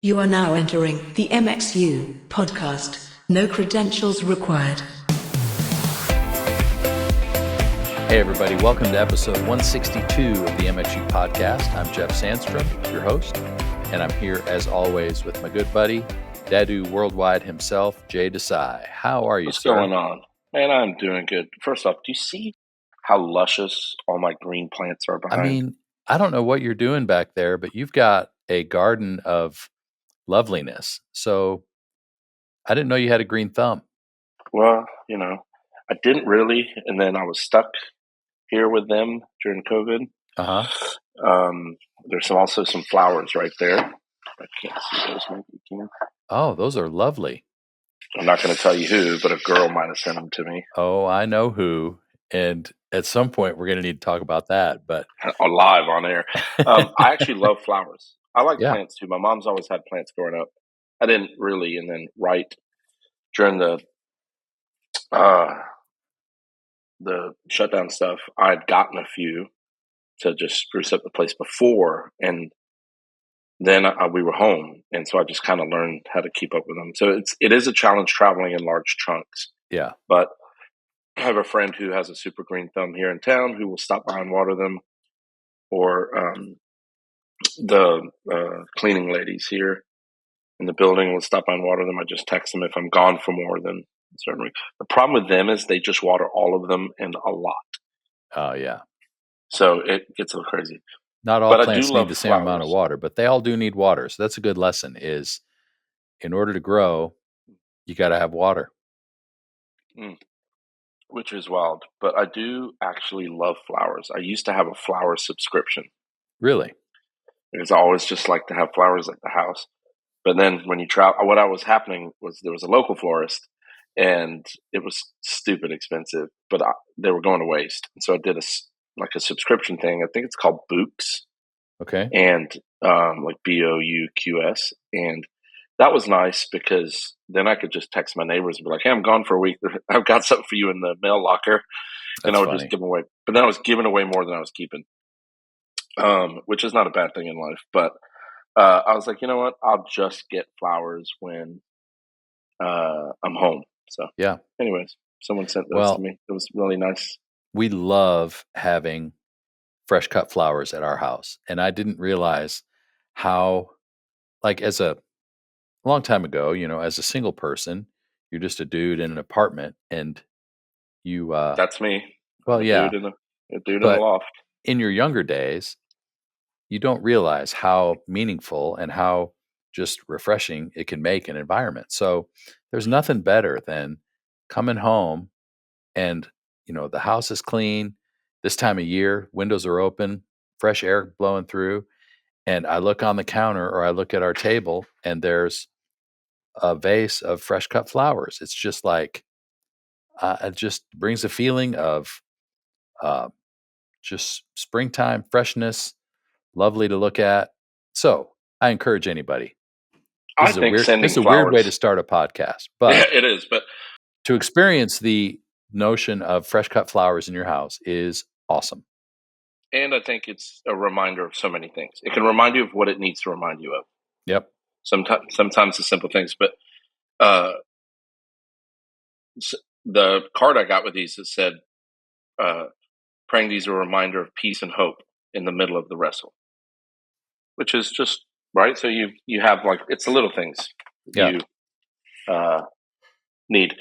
You are now entering the MxU podcast. No credentials required. Hey everybody, welcome to episode 162 of the MxU podcast. I'm Jeff Sandstrom, your host, and I'm here as always with my good buddy, Dadu Worldwide himself, Jay Desai. How are you, What's sir? going on? Man, I'm doing good. First off, do you see how luscious all my green plants are I behind? mean, I don't know what you're doing back there, but you've got a garden of loveliness. So I didn't know you had a green thumb. Well, I didn't really, and then I was stuck here with them during COVID. Uh-huh. There's also some flowers right there. I can't see those. Maybe you can. Oh, those are lovely. I'm not going to tell you who, but a girl might have sent them to me. Oh, I know who. And at some point, we're going to need to talk about that. But Live on air. I actually love flowers. I like Yeah. plants too. My mom's always had plants growing up. I didn't really, and then right during the shutdown stuff, I had gotten a few to just spruce up the place before, and then we were home, and so I just kind of learned how to keep up with them. So it is a challenge traveling in large chunks. Yeah. But I have a friend who has a super green thumb here in town who will stop by and water them, or the cleaning ladies here in the building will stop by and water them. I just text them if I'm gone for more than a certain week. The problem with them is they just water all of them and a lot. Oh, yeah. So it gets a little crazy. Not all But I plants do need love the same amount of flowers. water, but they all do need water. So that's a good lesson is in order to grow, you got to have water. Which is wild. But I do actually love flowers. I used to have a flower subscription Really? because I always just like to have flowers at the house. But then when you travel, what was happening was there was a local florist, and it was stupid expensive, but they were going to waste. And so I did a subscription thing. I think it's called Books, Okay. and like BOUQS, and that was nice because then I could just text my neighbors and be like, "Hey, I'm gone for a week. I've got something for you in the mail locker," and That's I would funny. just give them away. But then I was giving away more than I was keeping, which is not a bad thing in life. But I was like, you know what? I'll just get flowers when I'm home. So, Yeah. anyways, someone sent those Well, to me. It was really nice. we love having fresh cut flowers at our house. And I didn't realize how, like, as a long time ago, as a single person, you're just a dude in an apartment and you, That's me. well, I'm a yeah. dude in the But loft. in your younger days, you don't realize how meaningful and how just refreshing it can make an environment. So there's nothing better than coming home and, the house is clean. This time of year, windows are open, fresh air blowing through. And I look on the counter or I look at our table and there's a vase of fresh cut flowers. It's just like, it just brings a feeling of uh, just springtime freshness, lovely to look at. So I encourage anybody. I think This sending is a weird way to flowers. start a podcast, but It is, but to experience the notion of fresh cut flowers in your house is awesome. and I think it's a reminder of so many things. It can remind you of what it needs to remind you of. Yep. Sometimes the simple things, but uh, the card I got with these that said, "Praying these are a reminder of peace and hope in the middle of the wrestle," which is just right. So you have like it's the little things Yeah. you need.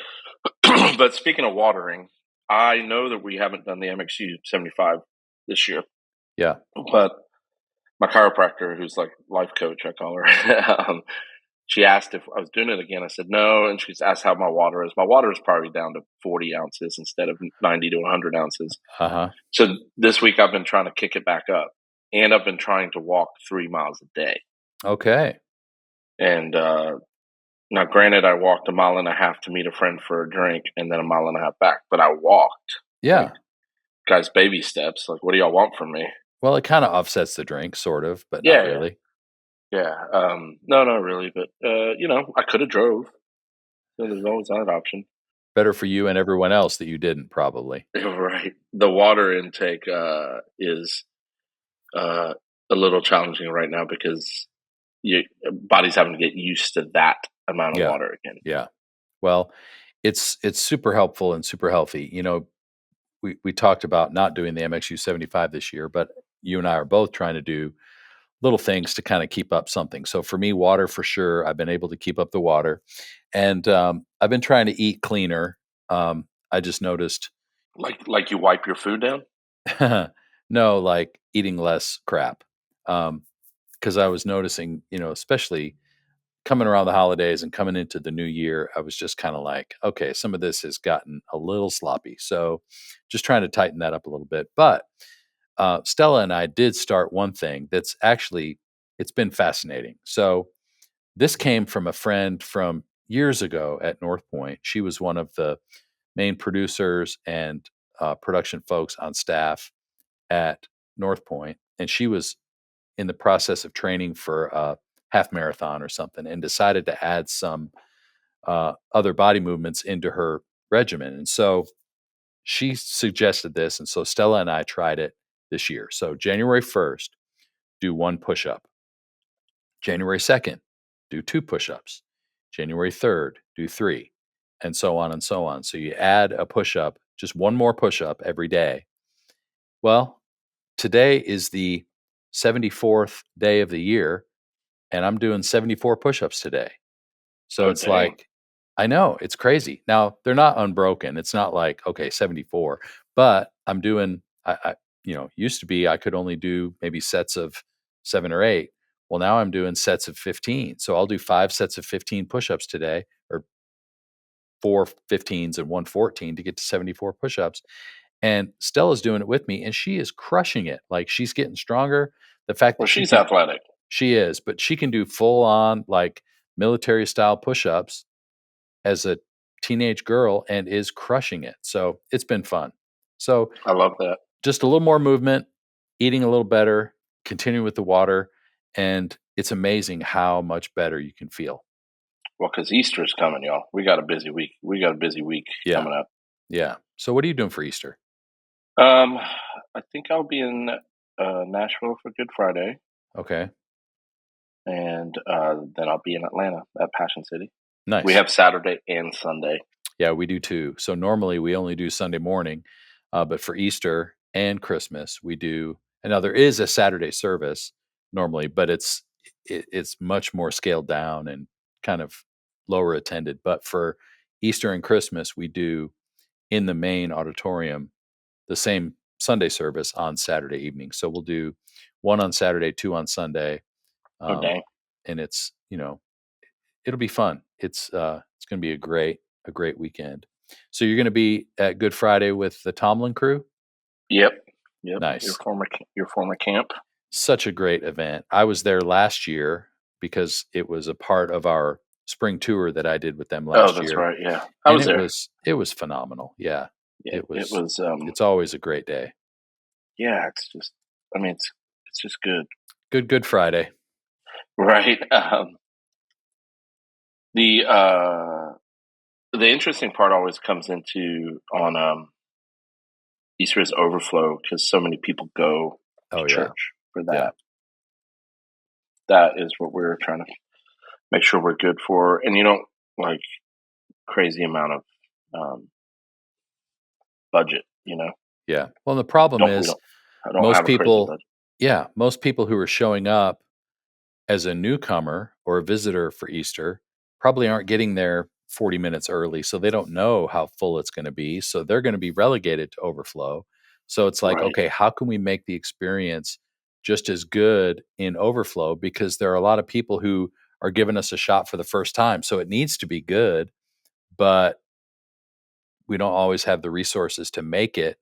But speaking of watering, I know that we haven't done the MxU 75 this year. Yeah. But my chiropractor, who's like life coach, I call her, she asked if I was doing it again. I said no, and she's asked how my water is. My water is probably down to 40 ounces instead of 90 to 100 ounces. Uh-huh. So this week I've been trying to kick it back up, and I've been trying to walk 3 miles a day. Okay. And now, granted, I walked 1.5 miles to meet a friend for a drink, and then 1.5 miles back. But I walked. Yeah. Like, guys, baby steps. Like, what do y'all want from me? Well, it kind of offsets the drink, sort of, but Yeah, not really. Yeah. No, not really. But, I could have drove. So there's always that option. Better for you and everyone else that you didn't, probably. Right. The water intake is a little challenging right now because your body's having to get used to that amount of Yeah. water again. Yeah. Well, it's super helpful and super healthy. We talked about not doing the MxU 75 this year, but you and I are both trying to do little things to kind of keep up something. So for me, water for sure. I've been able to keep up the water, and I've been trying to eat cleaner. I just noticed, Like you wipe your food down? no, like eating less crap. Because I was noticing, especially coming around the holidays and coming into the new year, I was just kind of like, okay, some of this has gotten a little sloppy. So just trying to tighten that up a little bit. But Stella and I did start one thing that's actually, it's been fascinating. So this came from a friend from years ago at North Point. She was one of the main producers and production folks on staff at North Point, and she was in the process of training for a half marathon or something, and decided to add some other body movements into her regimen. And so she suggested this, and so Stella and I tried it this year. So January 1st, do one push up. January 2nd, do two push ups. January 3rd, do three, and so on and so on. So you add a push up, just one more push up every day. Well, today is the 74th day of the year, and I'm doing 74 push ups today. So Oh, it's dang. like, I know it's crazy. Now they're not unbroken. It's not like, okay, 74, but I'm doing, used to be I could only do maybe sets of 7 or 8. Well, now I'm doing sets of 15. So I'll do 5 sets of 15 push-ups today, or 4 15s and 1 14 to get to 74 push-ups. And Stella's doing it with me, and she is crushing it. Like, she's getting stronger. The fact Well, that she's athletic. she is, but she can do full on like military style push-ups as a teenage girl and is crushing it. So it's been fun. So I love that. just a little more movement, eating a little better, continuing with the water, and it's amazing how much better you can feel. Well, because Easter's coming, y'all. We got a busy week. Yeah. Coming up. Yeah. So what are you doing for Easter? Um, I think I'll be in Nashville for Good Friday, Okay. and then I'll be in Atlanta at Passion City. Nice. We have Saturday and Sunday. Yeah, we do too. So normally we only do Sunday morning, but for Easter and Christmas we do. And now there is a Saturday service normally, but it's much more scaled down and kind of lower attended. But for Easter and Christmas, we do in the main auditorium the same Sunday service on Saturday evening. So we'll do one on Saturday, two on Sunday, Oh, um, dang. and it's it'll be fun. It's going to be a great weekend. So you're going to be at Good Friday with the Tomlin crew. Yep. Yep. Nice. Your former camp. Such a great event. I was there last year because it was a part of our spring tour that I did with them Oh, last that's year, right. Yeah, I and was there. it was phenomenal. Yeah, Yeah, it it was. was. It's always a great day. Yeah, it's just. I mean, it's just good, Good Friday. right? The the interesting part always comes into on Easter's overflow because so many people go to Oh yeah, church for yeah, that. That is what we're trying to make sure we're good for, and you don't like crazy amount of budget. yeah. Well, the problem We is don't. I don't most have a crazy people, budget. yeah, most people who are showing up as a newcomer or a visitor for Easter probably aren't getting there 40 minutes early. So they don't know how full it's going to be. So they're going to be relegated to overflow. So it's like, Right. okay, how can we make the experience just as good in overflow? Because there are a lot of people who are giving us a shot for the first time. So it needs to be good, but we don't always have the resources to make it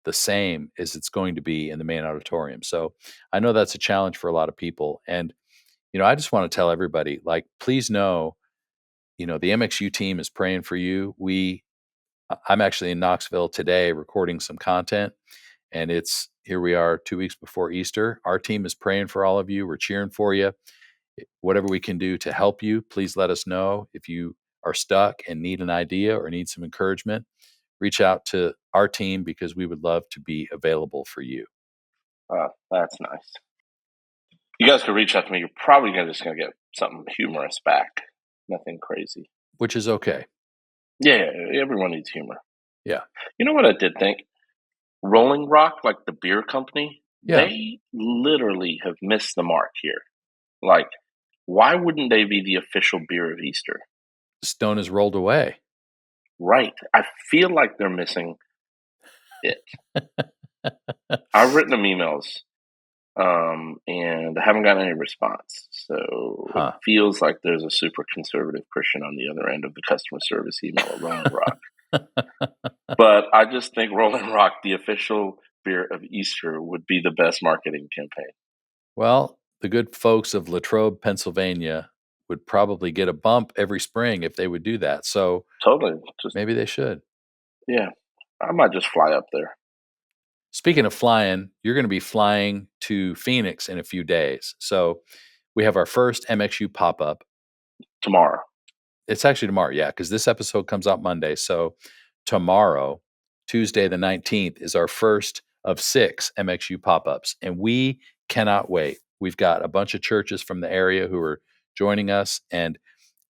the same as it's going to be in the main auditorium. So I know that's a challenge for a lot of people. And I just want to tell everybody, like, please know, the MxU team is praying for you. I'm actually in Knoxville today recording some content, and here we are 2 weeks before Easter. Our team is praying for all of you. We're cheering for you. Whatever we can do to help you, please let us know. If you are stuck and need an idea or need some encouragement, reach out to our team because we would love to be available for you. That's nice. You guys could reach out to me. You're probably just going to get something humorous back. Nothing crazy. which is okay. Yeah, everyone needs humor. Yeah. You know what I did think? Rolling Rock, like the beer company, Yeah. they literally have missed the mark here. Like, why wouldn't they be the official beer of Easter? Stone is rolled away. Right. I feel like they're missing it. I've written them emails, and I haven't gotten any response. So it Huh. feels like there's a super conservative Christian on the other end of the customer service email at Rolling Rock. But I just think Rolling Rock, the official beer of Easter, would be the best marketing campaign. Well, the good folks of Latrobe, Pennsylvania would probably get a bump every spring if they would do that. So Totally. Just maybe they should. yeah. I might just fly up there Speaking of flying, you're going to be flying to Phoenix in a few days. So we have our first MxU pop up. tomorrow. It's actually tomorrow, yeah, because this episode comes out Monday. So tomorrow, Tuesday the 19th, is our first of 6 MxU pop ups. And we cannot wait. We've got a bunch of churches from the area who are joining us. And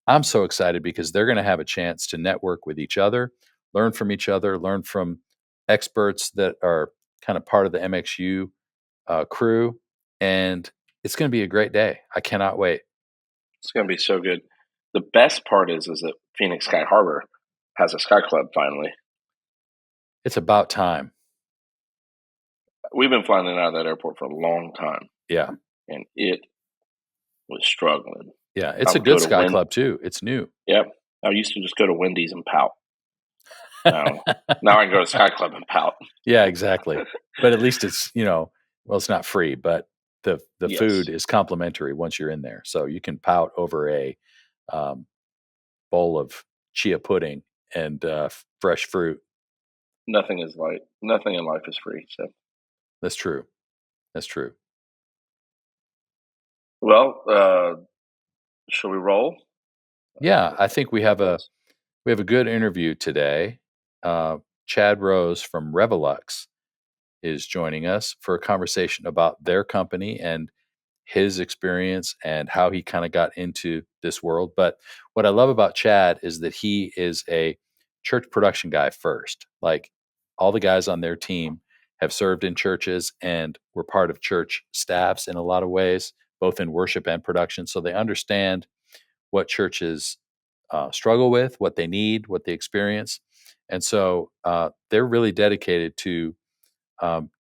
I'm so excited because they're going to have a chance to network with each other, learn from each other, learn from experts that are kind of part of the MxU crew. And it's going to be a great day. I cannot wait. It's going to be so good. The best part is that Phoenix Sky Harbor has a Sky Club finally. It's about time. We've been flying in and out of that airport for a long time, Yeah. and it was struggling. Yeah. It's I a would go good to Sky Club, too. It's new. Yep. I used to just go to Wendy's and pout. Now I can go to Sky Club and pout. Yeah, exactly. But at least it's, well, it's not free, but the Yes. food is complimentary once you're in there. So you can pout over a bowl of chia pudding and fresh fruit. Nothing in life is free. So, That's true. That's true. well, shall we roll? Yeah, I think we have a good interview today. Chad Rose from Revelux is joining us for a conversation about their company and his experience and how he kind of got into this world. But what I love about Chad is that he is a church production guy first. Like all the guys on their team have served in churches and were part of church staffs in a lot of ways, both in worship and production. So they understand what churches struggle with, what they need, what they experience. And so they're really dedicated to um,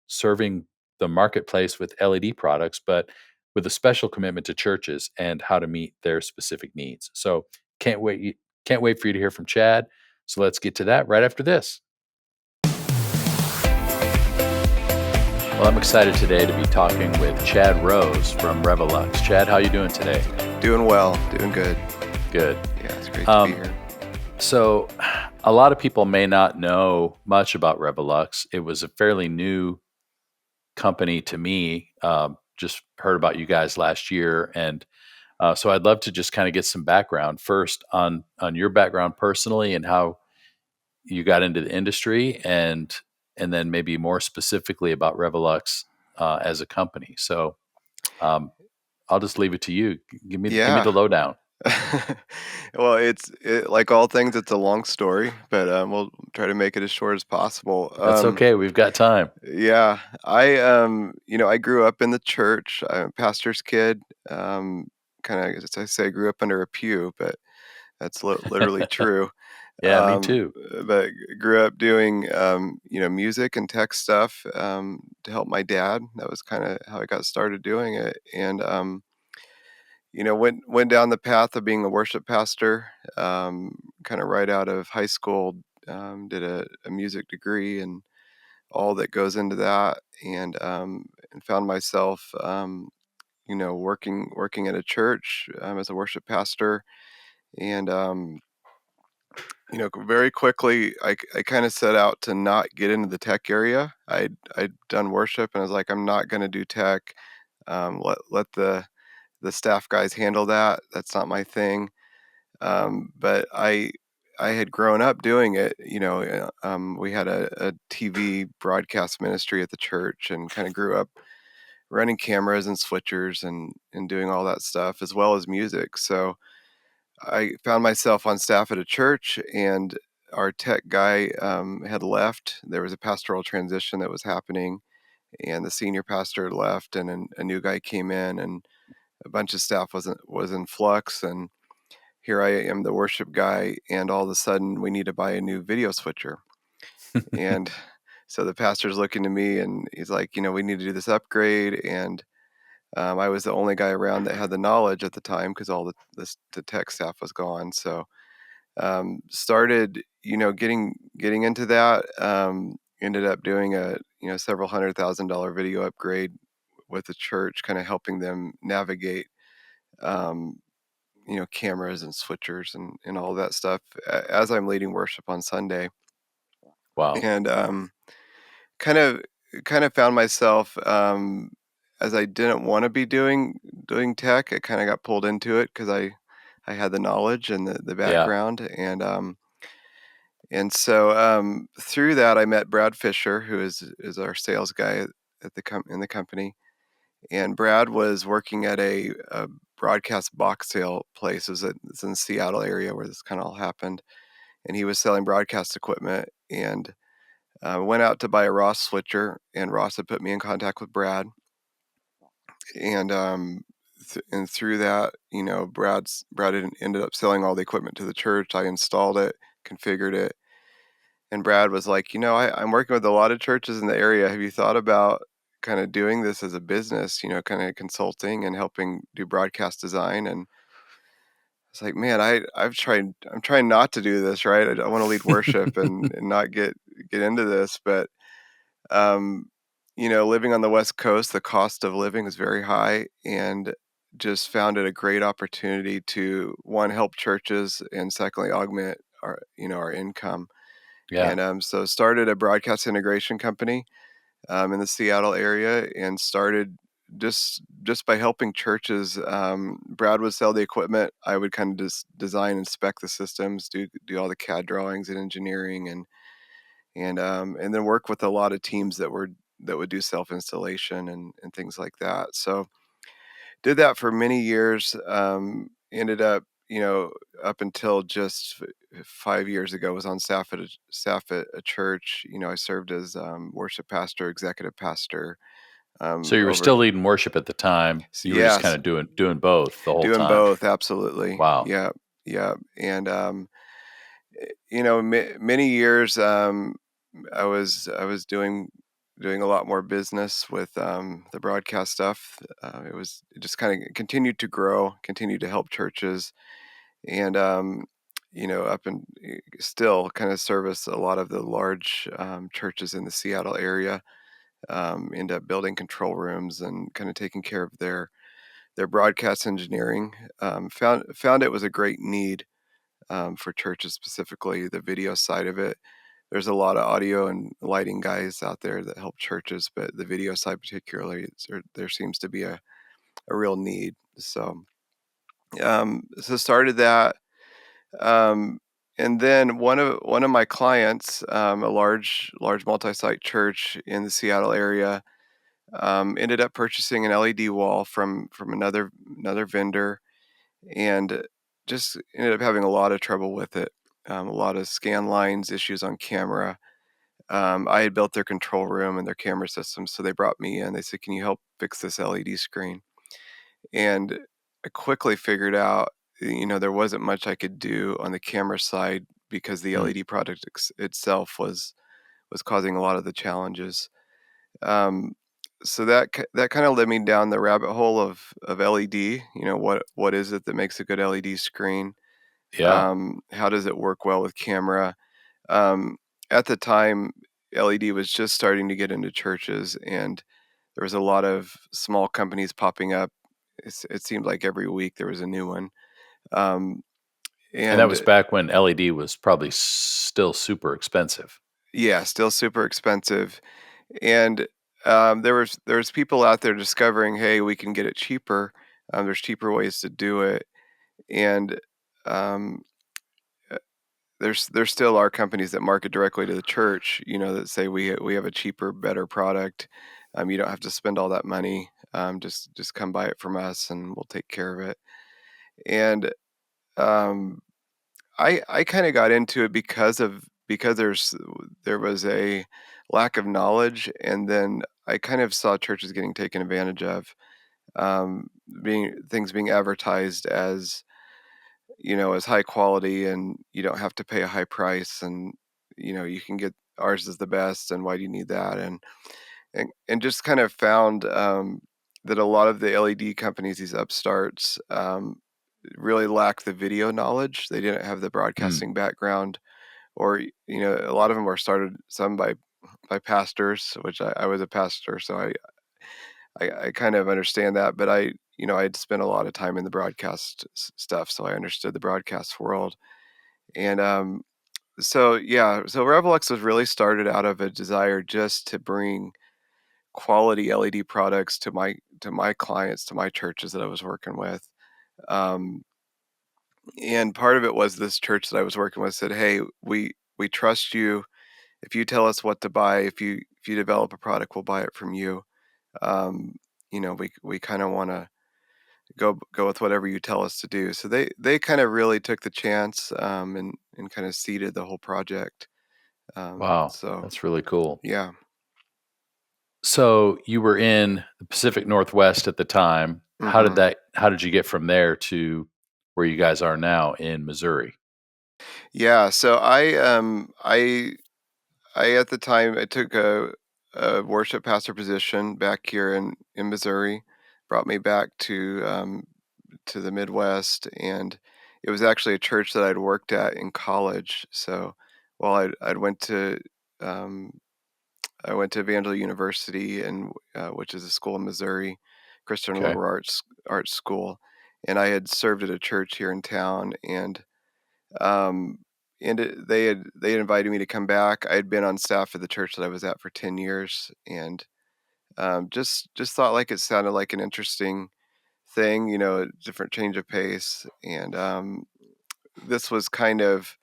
serving the marketplace with LED products, but with a special commitment to churches and how to meet their specific needs. So can't wait for you to hear from Chad. So let's get to that right after this. Well, I'm excited today to be talking with Chad Rose from Revelux. Chad, how you doing today? Doing well, doing good. Good. Yeah, it's great to be here. So a lot of people may not know much about Revelux. It was a fairly new company to me. Just heard about you guys last year, and so I'd love to just kind of get some background first on your background personally and how you got into the industry, and then maybe more specifically about Revelux as a company. So I'll just leave it to you. Give me the Yeah. lowdown. Well, like all things, it's a long story, but we'll try to make it as short as possible. That's okay. We've got time. Yeah, I grew up in the church. I'm a pastor's kid. Kind of, as I say, I grew up under a pew, but that's literally true. Yeah, me too. But grew up doing, music and tech stuff to help my dad. That was kind of how I got started doing it, and went down the path of being a worship pastor. Kind of right out of high school, did a music degree and all that goes into that, and found myself, working at a church as a worship pastor, and very quickly I kind of set out to not get into the tech area. I'd done worship, and I was like, I'm not going to do tech. Let the staff guys handle that. That's not my thing. But I had grown up doing it. We had a TV broadcast ministry at the church, and kind of grew up running cameras and switchers and doing all that stuff, as well as music. So I found myself on staff at a church, and our tech guy had left. There was a pastoral transition that was happening, and the senior pastor had left, and a new guy came in, and a bunch of staff was in flux. And here I am, the worship guy, and all of a sudden we need to buy a new video switcher. And so the pastor's looking to me, and he's like, we need to do this upgrade. And I was the only guy around that had the knowledge at the time, because all the tech staff was gone. So started, getting into that. Ended up doing a several $100,000 video upgrade with the church, kind of helping them navigate um, cameras and switchers and all that stuff as I'm leading worship on Sunday. Wow. And kind of found myself, as I didn't want to be doing tech. I kind of got pulled into it because I had the knowledge and the Yeah. background. And so through that, I met Brad Fisher, who is our sales guy at in the company. And Brad was working at a broadcast box sale place. It's in the Seattle area where this kind of all happened. And he was selling broadcast equipment, and went out to buy a Ross switcher, and Ross had put me in contact with Brad. And and through that, Brad ended up selling all the equipment to the church. I installed it, configured it, and Brad was like, I'm working with a lot of churches in the area. Have you thought about kind of doing this as a business? Kind of consulting and helping do broadcast design. And it's like, man, I'm trying not to do this, right? I want to lead worship and not get into this, but um, living on the West Coast, the cost of living is very high, and just found it a great opportunity to, one, help churches, and secondly, augment our income. Yeah. And so started a broadcast integration company in the Seattle area, and started just by helping churches. Brad would sell the equipment. I would kind of just design and spec the systems, do all the CAD drawings and engineering, and then work with a lot of teams that would do self installation and things like that. So did that for many years. Ended up, up until just 5 years ago, was on staff at a church. I served as worship pastor, executive pastor. So you were Over still leading worship at the time. You were just kind Yes, of doing both the whole doing time. both, absolutely. Wow. Yeah, yeah. And many years, I was doing a lot more business with the broadcast stuff. It just kind of continued to grow, continued to help churches, and up and still kind of service a lot of the large churches in the Seattle area. End up building control rooms and kind of taking care of their broadcast engineering. Found it was a great need for churches, specifically the video side of it. There's a lot of audio and lighting guys out there that help churches, but the video side particularly, there seems to be a real need. So started that, um, and then one of my clients, a large multi-site church in the Seattle area, ended up purchasing an LED wall from another vendor, and just ended up having a lot of trouble with it. A lot of scan lines, issues on camera. I had built their control room and their camera system, so they brought me in. They said, "Can you help fix this LED screen?" And I quickly figured out, there wasn't much I could do on the camera side, because the Hmm. LED product itself was causing a lot of the challenges. Um, so that kind of led me down the rabbit hole of LED. What is it that makes a good LED screen? Yeah. How does it work well with camera? Um, at the time, LED was just starting to get into churches, and there was a lot of small companies popping up. It seemed like every week there was a new one. Um, And that was and back when LED was probably still super expensive. yeah, still super expensive. And there was people out there discovering, hey, we can get it cheaper. There's cheaper ways to do it. And um, there still are companies that market directly to the church, that say we have a cheaper, better product. You don't have to spend all that money. Just come buy it from us, and we'll take care of it. And um, I kind of got into it because there was a lack of knowledge, and then I kind of saw churches getting taken advantage of, being advertised as, as high quality, and you don't have to pay a high price, and you can get, ours is the best, and why do you need that? And just kind of found that a lot of the LED companies, these upstarts, really lack the video knowledge. They didn't have the Hmm. broadcasting background, or a lot of them were started, some by pastors, which I was a pastor, so I kind of understand that. But I'd spent a lot of time in the broadcast stuff, so I understood the broadcast world. And so yeah, so Revelux was really started out of a desire just to bring quality LED products to my clients, to my churches that I was working with. Um, and part of it was this church that I was working with said, "Hey, we trust you. If you tell us what to buy, if you develop a product, we'll buy it from you. Um, we kind of want to go with whatever you tell us to do." So they kind of really took the chance, and kind of seeded the whole project. Wow, So that's really cool. yeah. So you were in the Pacific Northwest at the time. hmm How did you get from there to where you guys are now in Missouri? Yeah, so I at the time I took a worship pastor position back here in Missouri, brought me back to the Midwest, and it was actually a church that I'd worked at in college. So while um, I went to Evangel University, and which is a school in Missouri, Christian Okay. liberal arts school, and I had served at a church here in town, um, they had invited me to come back. I had been on staff at the church that I was at for 10 years, and just thought like it sounded like an interesting thing, a different change of pace. And this was kind of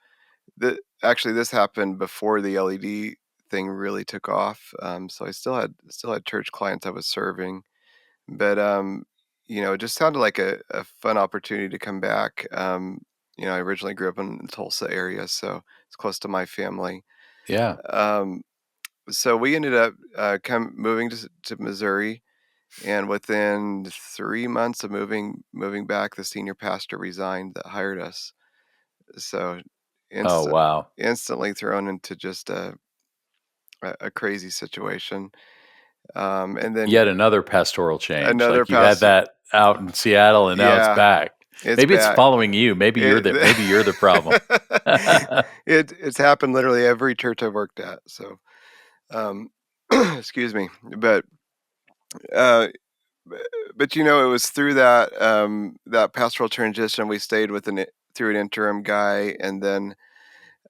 actually this happened before the LED thing really took off. So I still had church clients I was serving, but it just sounded like a fun opportunity to come back. I originally grew up in the Tulsa area, so it's close to my family. Yeah. Um, so we ended up moving to Missouri, and within 3 months of moving back, the senior pastor resigned that hired us. So Oh, inst- wow. instantly thrown into just a crazy situation. And then Yet another pastoral change. another Like you had pastor, that out in Seattle and now it's yeah, back. it's Maybe it's back. following you. It Maybe you're the problem. it's happened literally every church I've worked at. So, excuse me, uh, but it was through that pastoral transition we stayed with through an interim guy, and then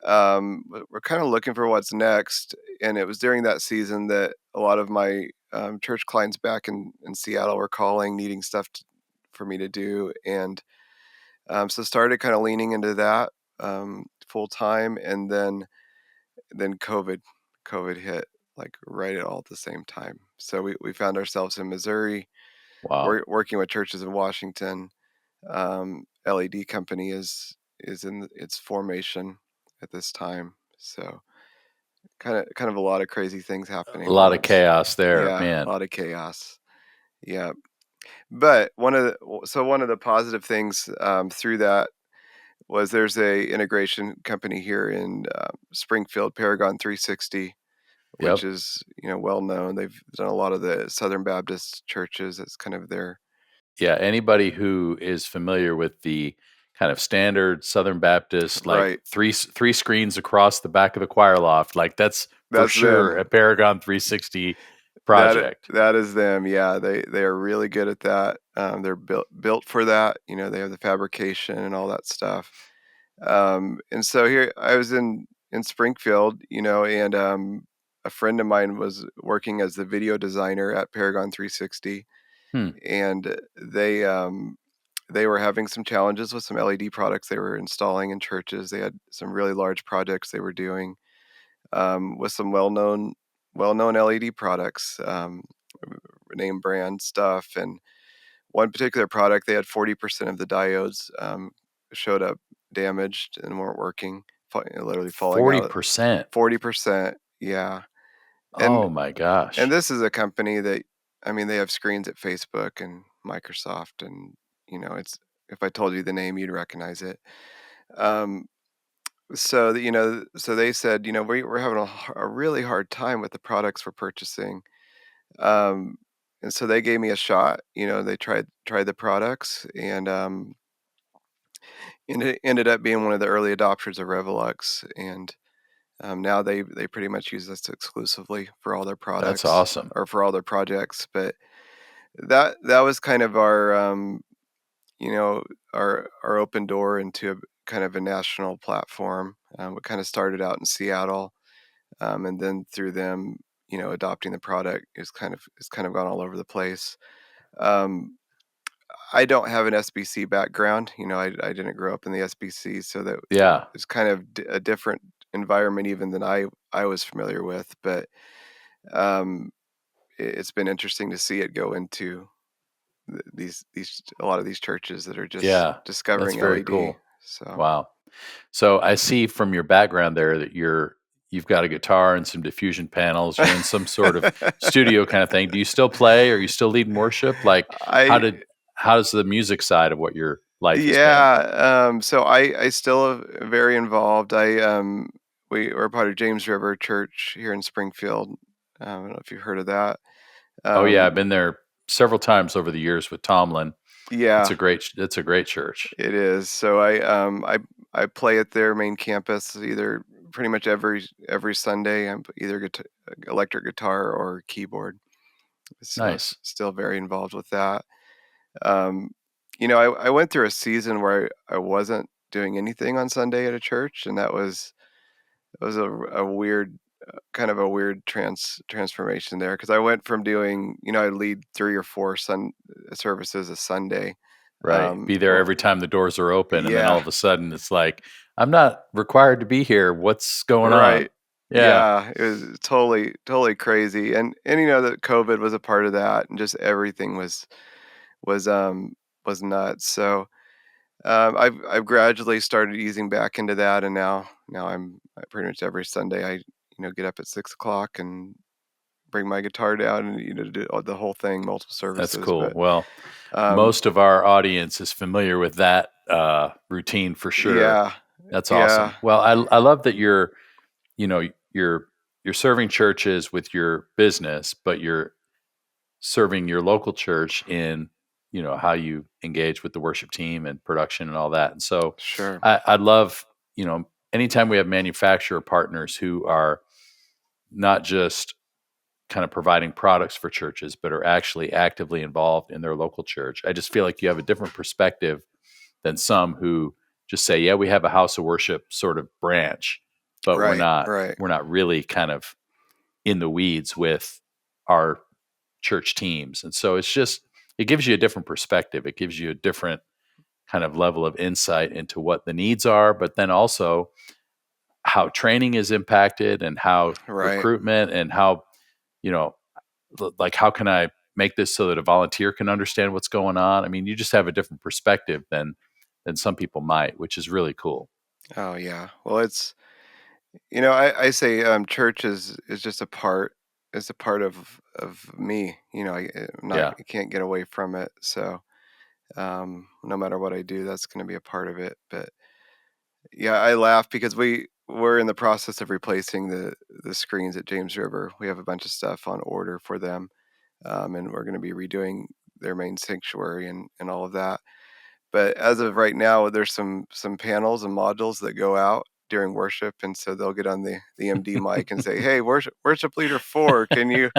we're kind of looking for what's next. And it was during that season that a lot of my church clients back in Seattle were calling, needing stuff for me to do, and so started kind of leaning into that full time, and then COVID hit like right at all at the same time. So we found ourselves in Missouri. Wow. We're working with churches in Washington. LED company is in its formation at this time. So kind of a lot of crazy things A happening at lot of once. chaos there, Yeah, a man. lot of chaos. Yeah, but one of the positive things through that was there's a integration company here in Springfield, Paragon 360, which Yep. is well known. They've done a lot of the Southern Baptist churches. It's kind of their Yeah, anybody who is familiar with the kind of standard Southern Baptist, like right. three screens across the back of the choir loft, like that's for That's sure them. a Paragon 360 project. That is them. Yeah, they are really good at that. They're built for that. They have the fabrication and all that stuff. And so here I was in Springfield, and a friend of mine was working as the video designer at Paragon 360, Hmm. and they were having some challenges with some LED products they were installing in churches. They had some really large projects they were doing with some well-known LED products. name brand stuff. And one particular product, they had 40% of the diodes showed up damaged and weren't working, literally falling out. 40%. 40%, yeah. Oh my gosh. And this is a company that, I mean, they have screens at Facebook and Microsoft, and it's, if I told you the name, you'd recognize it. So so they said, we're having a really hard time with the products we're purchasing. And so they gave me a shot. They tried the products, and it ended up being one of the early adopters of Revelux, and now they pretty much use us exclusively for all their That's products awesome. or for all their projects. But that was kind of our our open door into a kind of a national platform. We kind of started out in Seattle, and then through them, adopting the product it's kind of gone all over the place. Um, I don't have an SBC background. I didn't grow up in the SBC, so that Yeah. it's kind of a different environment even than I was familiar with. But um, it's been interesting to see it go into these a lot of these churches that are just Yeah. That's discovering very LED. cool. So Wow. So I see from your background there that you've got a guitar and some diffusion panels. You're in some sort of studio kind of thing. Do you still play? Are you still leading worship? Like how I did how's the music side of what your life has been? Yeah, so I still am very involved. We're part of James River Church here in Springfield. I don't know if you've heard of that. Oh yeah, Um, I've been there several times over the years with Tomlin. yeah, It's a great church. it is. So I play at their main campus either pretty much every Sunday. I'm either electric guitar or keyboard. So Nice. still very involved with that. Um, I went through a season where I wasn't doing anything on Sunday at a church, and that was it was a weird kind of a weird transformation there, because I went from doing, I lead 3 or 4 services a Sunday. Right. Be there Well, every time the doors are open, and then all yeah, of a sudden it's like, I'm not required to be here. What's going on? right. Yeah, Yeah, it was totally crazy. And that COVID was a part of that, and just everything was um was nuts. So I've gradually started easing back into that, and now I pretty much every Sunday I get up at 6 o'clock and bring my guitar down and do the whole thing, multiple that's services. cool. But Well, um, most of our audience is familiar with that routine for sure. yeah, That's yeah, awesome. Well, I love that you know, you're you're serving churches with your business, but you're serving your local church in how you engage with the worship team and production and all that. And so sure, I'd love anytime we have manufacturer partners who are not just kind of providing products for churches but are actually actively involved in their local church. I just feel like you have a different perspective than some who just say, yeah, we have a house of worship sort of branch, but we're right, not right. we're not really kind of in the weeds with our church teams. And so it gives you a different perspective. It gives you a different kind of level of insight into what the needs are, but then also how training is impacted and how Right. recruitment and how, you know, like how can I make this so that a volunteer can understand what's going on? I mean, you just have a different perspective than some people might, which is really cool. Oh yeah. Well, it's I say church is just a part. It's a part of me. Yeah, I can't get away from it. So no matter what I do, that's going to be a part of it. But yeah, I laugh because we're in the process of replacing the screens at James River. We have a bunch of stuff on order for them, and we're going to be redoing their main sanctuary and all of that. But as of right now, there's some panels and modules that go out during worship, and so they'll get on the MD mic and say, "Hey, worship leader 4, can you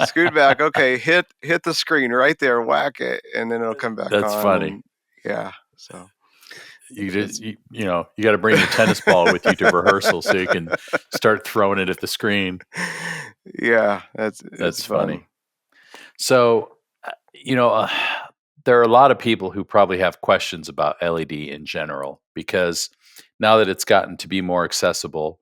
scoot back? Okay, hit the screen right there, whack it, and then it'll come back that's on." funny. And yeah, so it's You got to bring your tennis ball with you to rehearsal so you can start throwing it at the screen. yeah, it's That's fun. funny. So, you know, uh, there are a lot of people who probably have questions about LED in general because now that it's gotten to be more accessible,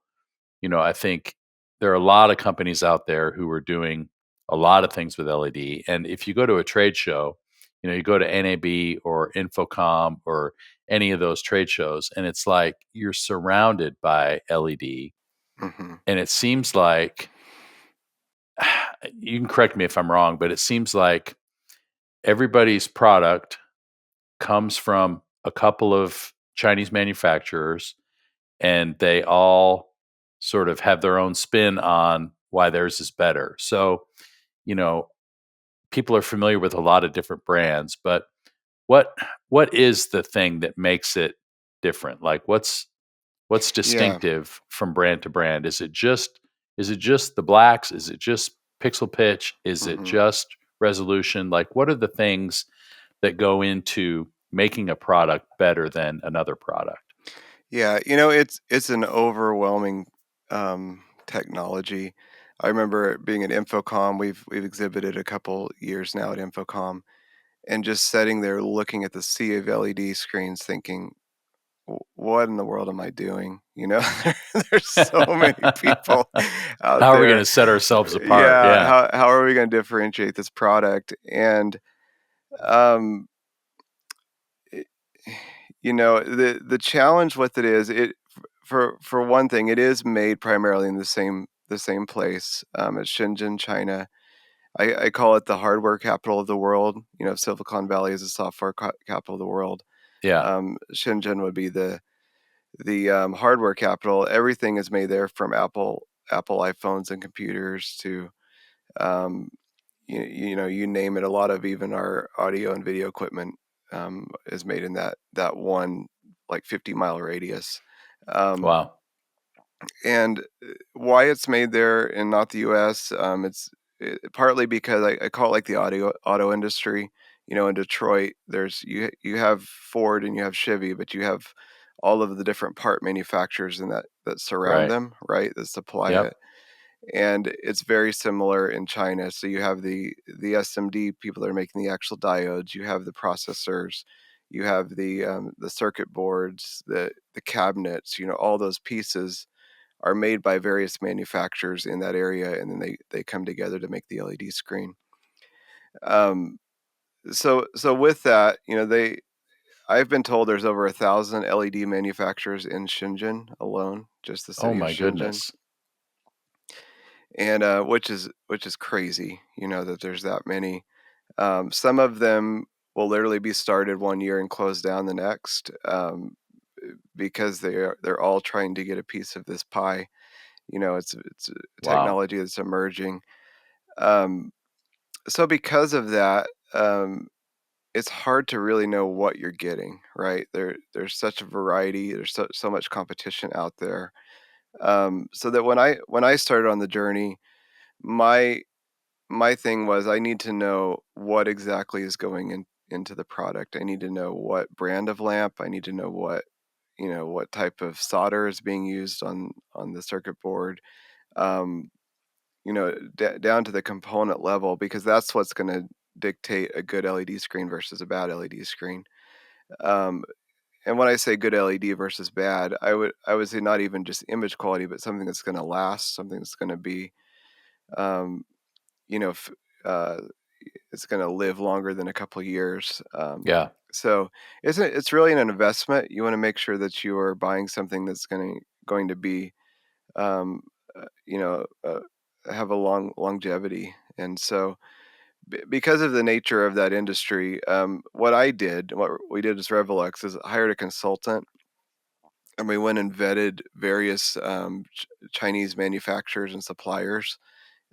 I think there are a lot of companies out there who are doing a lot of things with LED. And if you go to a trade show, you go to NAB or Infocom or any of those trade shows, and it's like you're surrounded by LED. Hmm. And it seems like, you can correct me if I'm wrong, but it seems like everybody's product comes from a couple of Chinese manufacturers, and they all sort of have their own spin on why theirs is better. So, you know, people are familiar with a lot of different brands, but what what is the thing that makes it different? Like what's Yeah. distinctive from brand to brand? Is it just the blacks? Is it just pixel pitch? Is it Hmm. just resolution? Like what are the things that go into making a product better than another product? Yeah, it's an overwhelming technology. I remember being at Infocom. We've exhibited a couple years now at Infocom, and just sitting there looking at the sea of LED screens, thinking, What in the world am I doing?" There's so many people out How are we going there. to set ourselves apart? Yeah, Yeah. how are we going to differentiate this product? And um, it- the challenge with it is for one thing, it is made primarily in the same place, at Shenzhen, China. I call it the hardware capital of the world. Silicon Valley is the software capital of the world. Yeah. Shenzhen would be the hardware capital. Everything is made there, from Apple iPhones and computers to, um, you name it. A lot of even our audio and video equipment is made in that one, like, 50-mile radius. Um, Wow. and why it's made there and not the U.S. It's partly because I call it like the auto industry. In Detroit, you have Ford and you have Chevy, but you have all of the different part manufacturers and that surround Right. them, right? That supply Yep. it, and it's very similar in China. So you have the SMD people that are making the actual diodes. You have the processors. You have the circuit boards, the cabinets. All those pieces are made by various manufacturers in that area, and then they come together to make the LED screen. Um, so with that, I've been told there's over 1,000 LED manufacturers in Shenzhen alone, just the Oh city of my Shenzhen, goodness. and which is crazy, that there's that many. Some of them will literally be started one year and close down the next, because they're all trying to get a piece of this pie. It's a Wow. technology that's emerging. Um, so because of that, it's hard to really know what you're getting, right? There's such a variety. There's so much competition out there. So that when I started on the journey, my my thing was, I need to know what exactly is going into the product. I need to know what brand of lamp. I need to know what type of solder is being used on the circuit board. Um, down to the component level, because that's what's going to dictate a good LED screen versus a bad LED screen. Um, and when I say good LED versus bad, I would say not even just image quality, but something that's going to last, something that's going to be, um, you know, f- uh, it's going to live longer than a couple years. Yeah. So it's really an investment. You want to make sure that you are buying something that's going to be, um, uh, you know, uh, have a long longevity. And so, because of the nature of that industry, what we did as Revelux is hired a consultant, and we went and vetted various Chinese manufacturers and suppliers,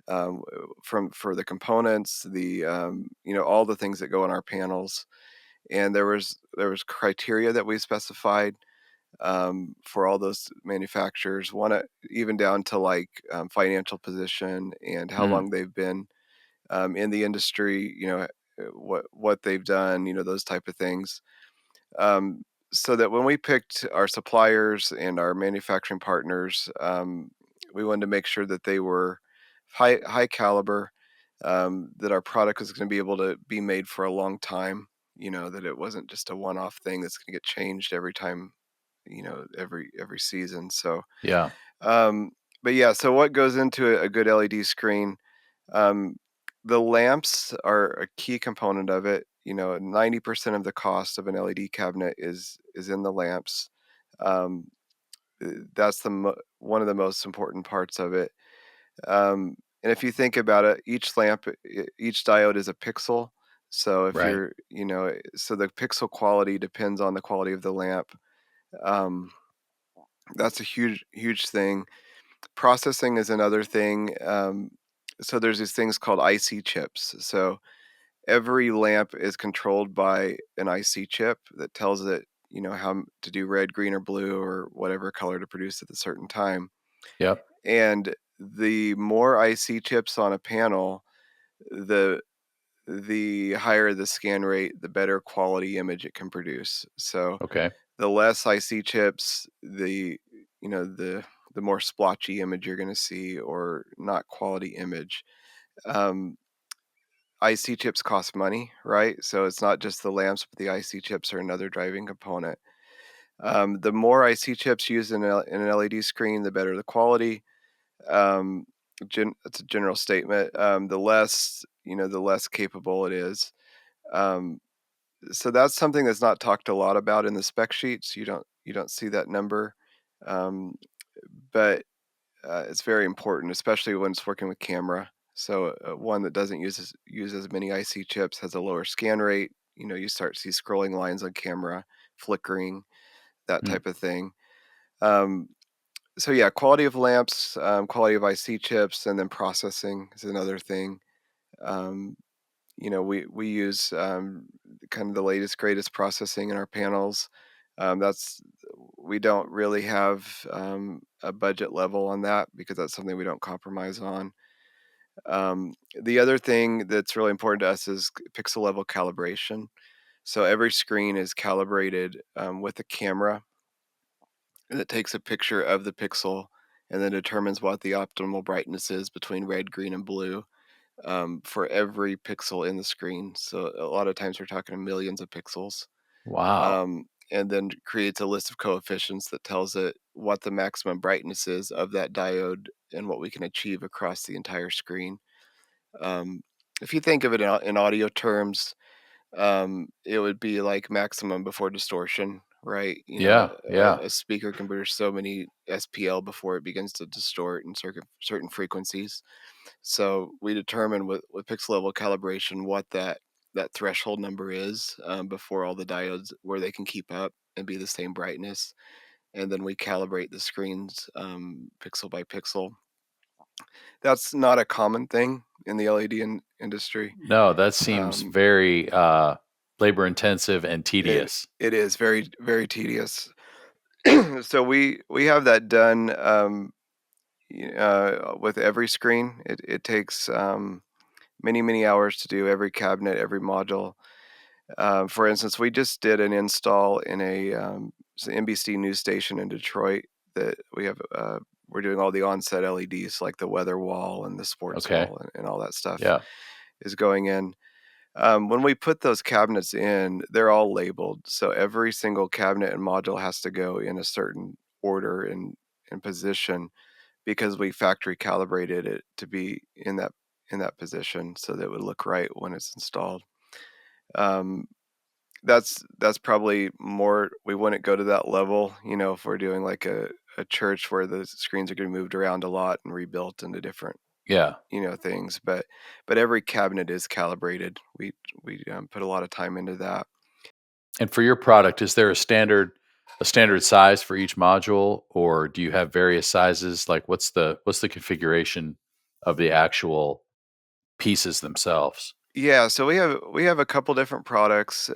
for the components, all the things that go in our panels. And there was criteria that we specified, for all those manufacturers, even down to, like, financial position and how Mm. long they've been, in the industry, what they've done, those type of things. Um, so that when we picked our suppliers and our manufacturing partners, we wanted to make sure that they were high caliber, that our product was going to be able to be made for a long time. That it wasn't just a one-off thing that's going to get changed every time, every season. So, Yeah. um, but yeah, so what goes into a good LED screen? Um, the lamps are a key component of it. 90% of the cost of an LED cabinet is in the lamps. Um, that's one of the most important parts of it. And if you think about it, each lamp, each diode is a pixel. So if Right. so the pixel quality depends on the quality of the lamp. Um, that's a huge thing. Processing is another thing. So there's these things called IC chips. So every lamp is controlled by an IC chip that tells it, how to do red, green, or blue, or whatever color to produce at a certain time. Yep. And the more IC chips on a panel, the higher the scan rate, the better quality image it can produce. So Okay. the less IC chips, the more splotchy image you're going to see, or not quality image. Um, IC chips cost money, right? So it's not just the lamps, but the IC chips are another driving component. The more IC chips used in an LED screen, the better the quality. Um, it's a general statement. The less capable it is. Um, so that's something that's not talked a lot about in the spec sheets. You don't see that number, um, but it's very important, especially when it's working with camera. So one that doesn't use as many IC chips has a lower scan rate. You start to see scrolling lines on camera, flickering, that Hmm. type of thing. Um, so yeah, quality of lamps, quality of IC chips, and then processing is another thing. Um, we use kind of the latest, greatest processing in our panels. That's We don't really have a budget level on that, because that's something we don't compromise on. The other thing that's really important to us is pixel level calibration. So every screen is calibrated with a camera that takes a picture of the pixel and then determines what the optimal brightness is between red, green, and blue for every pixel in the screen. So a lot of times we're talking millions of pixels. Wow. And then creates a list of coefficients that tells it what the maximum brightness is of that diode and what we can achieve across the entire screen. Um, if you think of it in audio terms, it would be like maximum before distortion, right? Yeah. Yeah. A speaker can produce so many SPL before it begins to distort in certain frequencies. So we determine with pixel level calibration what that threshold number is, before all the diodes, where they can keep up and be the same brightness, and then we calibrate the screens pixel by pixel. That's not a common thing in the LED industry. No, that seems Um, very labor intensive and it tedious. it is very tedious. So we have that done with every screen. It takes many hours to do every cabinet, every module. For instance, we just did an install in it's an NBC news station in Detroit that we have. We're doing all the onset LEDs, like the weather wall and the sports Okay. wall, and all that stuff Yeah. is going in. When we put those cabinets in, they're all labeled. So every single cabinet and module has to go in a certain order and position, because we factory calibrated it to be in that position so that it would look right when it's installed. Um, that's probably more. We wouldn't go to that level, if we're doing like a church where the screens are getting moved around a lot and rebuilt into different Yeah. things. But every cabinet is calibrated. We put a lot of time into that. And for your product, is there a standard size for each module, or do you have various sizes? Like what's the configuration of the actual pieces themselves? Yeah, so we have a couple different products.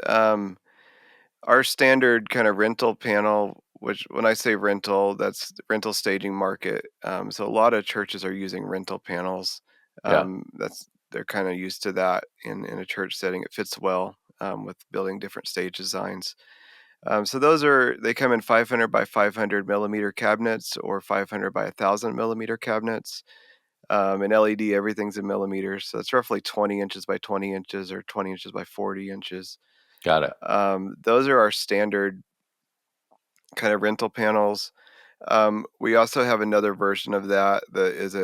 Our standard kind of rental panel, which when I say rental, that's the rental staging market. So a lot of churches are using rental panels. Yeah. They're kind of used to that in a church setting. It fits well with building different stage designs. So they come in 500 by 500 millimeter cabinets, or 500 by 1,000 millimeter cabinets. In LED, everything's in millimeters, so it's roughly 20 inches by 20 inches, or 20 inches by 40 inches. Got it. Those are our standard kind of rental panels. We also have another version of that that is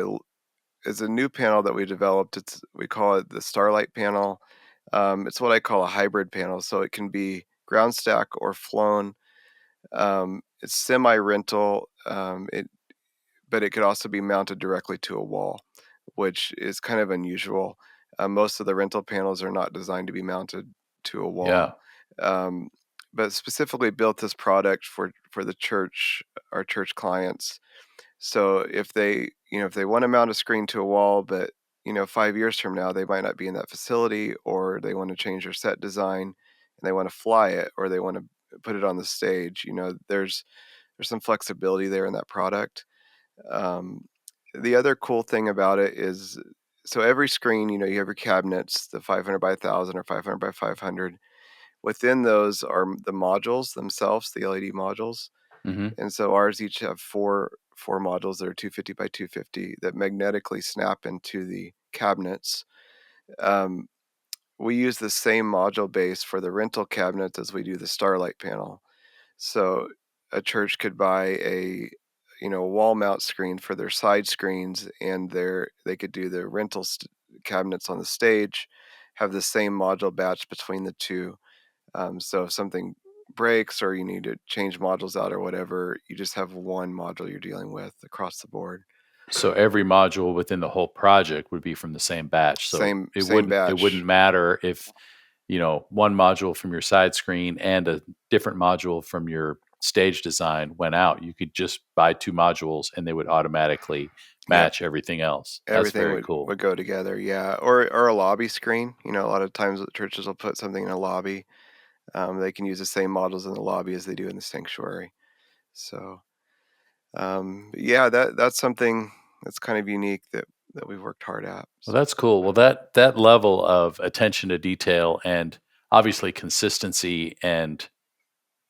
is a new panel that we developed. We call it the Starlight panel. It's what I call a hybrid panel, so it can be ground stack or flown. It's semi-rental, but it could also be mounted directly to a wall, which is kind of unusual. Most of the rental panels are not designed to be mounted to a wall. Um, but specifically built this product for the church, our church clients. So if they want to mount a screen to a wall, but 5 years from now they might not be in that facility, or they want to change their set design and they want to fly it, or they want to put it on the stage, there's some flexibility there in that product. Um, the other cool thing about it is, so every screen, you have your cabinets, the 500 by 1000 or 500 by 500. Within those are the modules themselves, the LED modules. Mm-hmm. And so ours each have four modules that are 250 by 250 that magnetically snap into the cabinets. We use the same module base for the rental cabinets as we do the Starlight panel. So a church could buy a wall mount screen for their side screens, and they could do the rental cabinets on the stage, have the same module batch between the two. So if something breaks or you need to change modules out or whatever, you just have one module you're dealing with across the board. So every module within the whole project would be from the same batch. So it Same wouldn't batch. matter if, one module from your side screen and a different module from your stage design went out. You could just buy two modules and they would automatically Yeah, match everything else. That's everything very would cool. go together. Yeah, or a lobby screen. A lot of times churches will put something in a lobby. They can use the same models in the lobby as they do in the sanctuary. So, yeah, that's something that's kind of unique that we've worked hard at. Well, that's cool. Well, that level of attention to detail and obviously consistency and,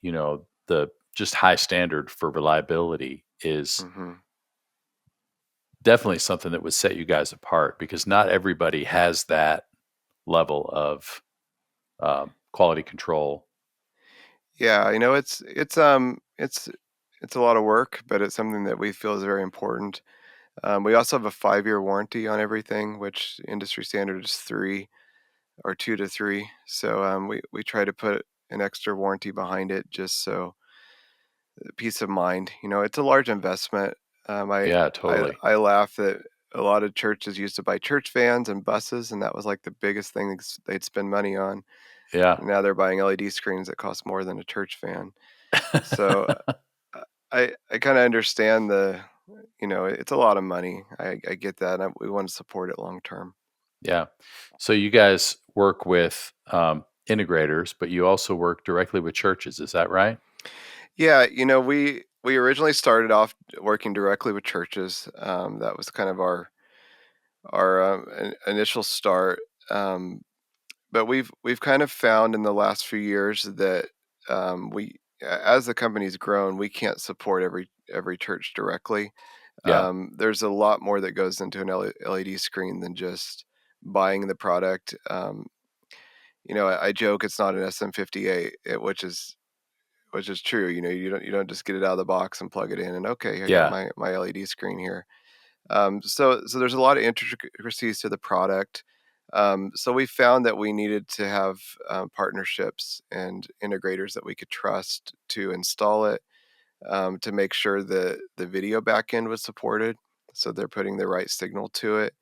the just high standard for reliability is Mm-hmm. definitely something that would set you guys apart, because not everybody has that level of quality control. Yeah, it's a lot of work, but it's something that we feel is very important. We also have a 5-year warranty on everything, which industry standard is 3 or 2 to 3. So we try to put an extra warranty behind it, just so peace of mind. It's a large investment. Yeah, totally. I laugh that a lot of churches used to buy church vans and buses, and that was like the biggest thing they'd spend money on. Yeah. And now they're buying LED screens that cost more than a church van. So I kind of understand it's a lot of money. I get that. And we want to support it long term. Yeah. So you guys work with integrators, but you also work directly with churches. Is that right? Yeah, we originally started off working directly with churches. That was kind of our initial start. But we've kind of found in the last few years that as the company's grown, we can't support every church directly. Yeah. There's a lot more that goes into an LED screen than just buying the product. I joke it's not an SM58, which is true. You don't just get it out of the box and plug it in and okay, I got Yeah. my LED screen here. So there's a lot of intricacies to the product. So we found that we needed to have partnerships and integrators that we could trust to install it, to make sure that the video backend was supported, so they're putting the right signal to it.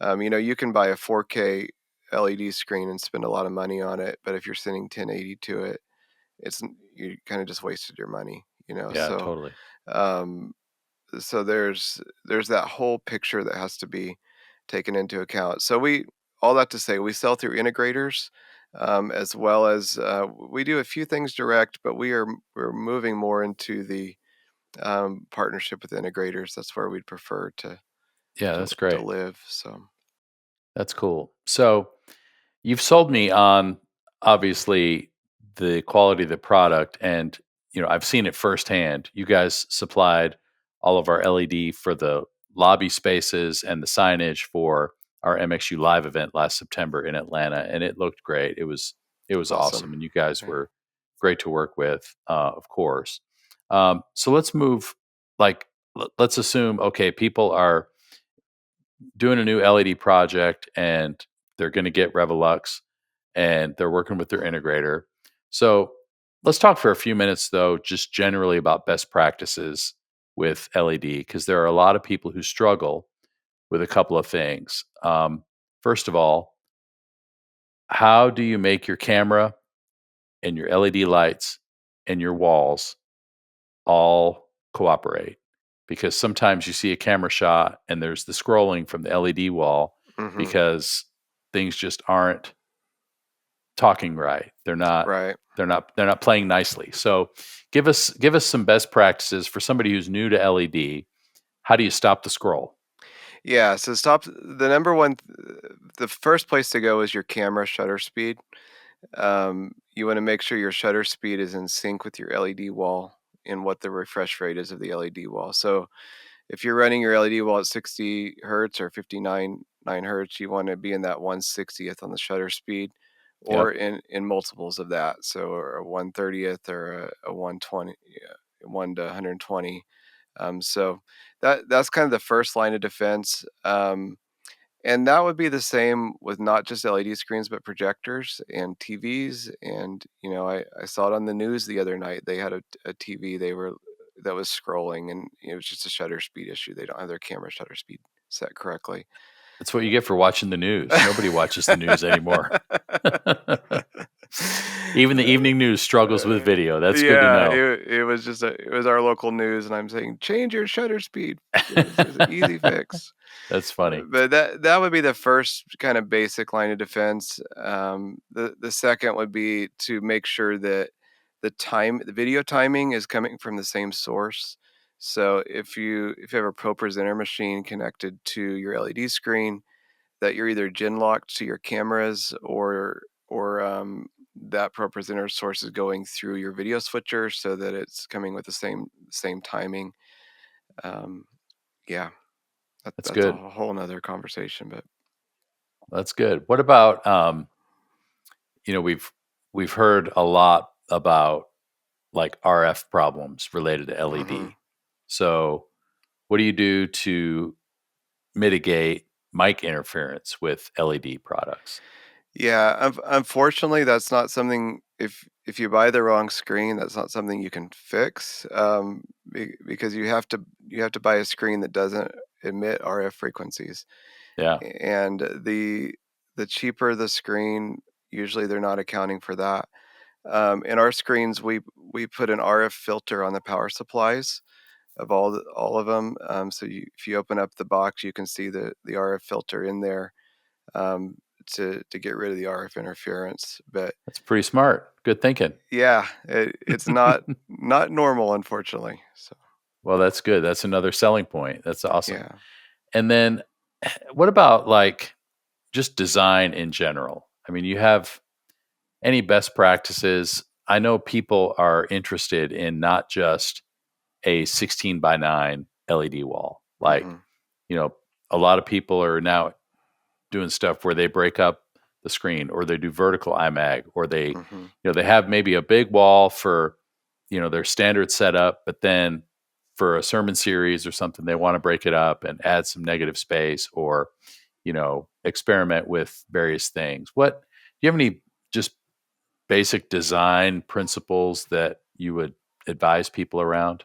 You can buy a 4K LED screen and spend a lot of money on it, but if you're sending 1080 to it, you kind of just wasted your money. Yeah, totally. Um, so there's that whole picture that has to be taken into account. So all that to say, we sell through integrators, as well as we do a few things direct, but we're moving more into the partnership with integrators. That's where we'd prefer Yeah, that's great. live. So That's cool. So you've sold me on obviously the quality of the product, and I've seen it firsthand. You guys supplied all of our LED for the lobby spaces and the signage for our MxU live event last September in Atlanta, and it looked great. It was awesome. awesome, and you guys Yeah. were great to work with, of course. So let's move. Like, let's assume, okay, people are doing a new LED project and they're going to get Revelux and they're working with their integrator. So let's talk for a few minutes, though, just generally about best practices with LED, because there are a lot of people who struggle with a couple of things. First of all, how do you make your camera and your LED lights and your walls all cooperate? Because sometimes you see a camera shot and there's the scrolling from the LED wall Hmm. because things just aren't talking right. Right. They're not playing nicely. So give us some best practices for somebody who's new to LED. How do you stop the scroll? Yeah. So stop. The number one, the first place to go is your camera shutter speed. You want to make sure your shutter speed is in sync with your LED wall and what the refresh rate is of the LED wall. So if you're running your LED wall at 60 hertz or 59 hertz, you want to be in that 1/60th on the shutter speed, or Yep, in multiples of that. So a 1/30th or a 120, yeah, 1 to 120. So that's kind of the first line of defense. And that would be the same with not just LED screens, but projectors and TVs. And, I saw it on the news the other night. They had a TV that was scrolling, and it was just a shutter speed issue. They don't have their camera shutter speed set correctly. that's what you get for watching the news. Nobody watches the news anymore. Even the evening news struggles with video. That's good to Yeah, know. it was our local news, and I'm saying change your shutter speed. It's an easy fix. That's funny. But that would be the first kind of basic line of defense. The second would be to make sure that the video timing is coming from the same source. So if you have a Pro Presenter machine connected to your LED screen, that you're either gen locked to your cameras, or that Pro Presenter source is going through your video switcher so that it's coming with the same timing. Um, yeah, That's that's a good. whole nother conversation, but. That's good. What about we've heard a lot about like RF problems related to Mhm. LED. So, what do you do to mitigate mic interference with LED products? Yeah, unfortunately, that's not something. If you buy the wrong screen, that's not something you can fix. Because you have to buy a screen that doesn't emit RF frequencies, Yeah, and the cheaper the screen, usually they're not accounting for that. In our screens, we put an RF filter on the power supplies of all of them. So if you open up the box, you can see the RF filter in there, um, to get rid of the RF interference. But that's pretty smart. Good thinking. yeah, it's not normal, unfortunately. So Well, that's good. That's another selling point. That's awesome. yeah. And then what about like just design in general? I mean, you have any best practices? I know people are interested in not just a 16 by 9 LED wall. Like, Hmm. you know, a lot of people are now doing stuff where they break up the screen or they do vertical IMAG or Hmm. they have maybe a big wall for, their standard setup, but then for a sermon series or something, they want to break it up and add some negative space or, experiment with various things. Do you have any just basic design principles that you would advise people around?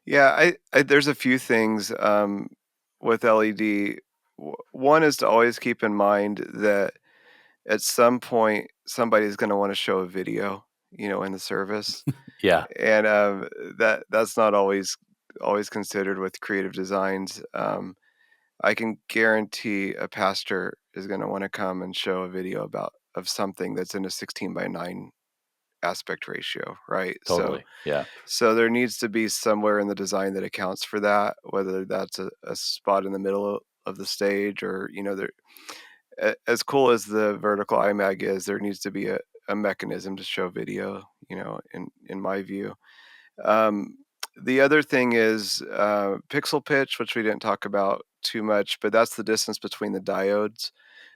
Yeah, there's a few things, with LED. One is to always keep in mind that at some point somebody's going to want to show a video, in the service, Yeah, and that's not always considered with creative designs. I can guarantee a pastor is going to want to come and show a video of something that's in a 16:9 aspect ratio, right? So totally. Yeah, so there needs to be somewhere in the design that accounts for that, whether that's a spot in the middle of the stage, or there. As cool as the vertical IMAG is, there needs to be a mechanism to show video. In my view. Um, the other thing is pixel pitch, which we didn't talk about too much, but that's the distance between the diodes.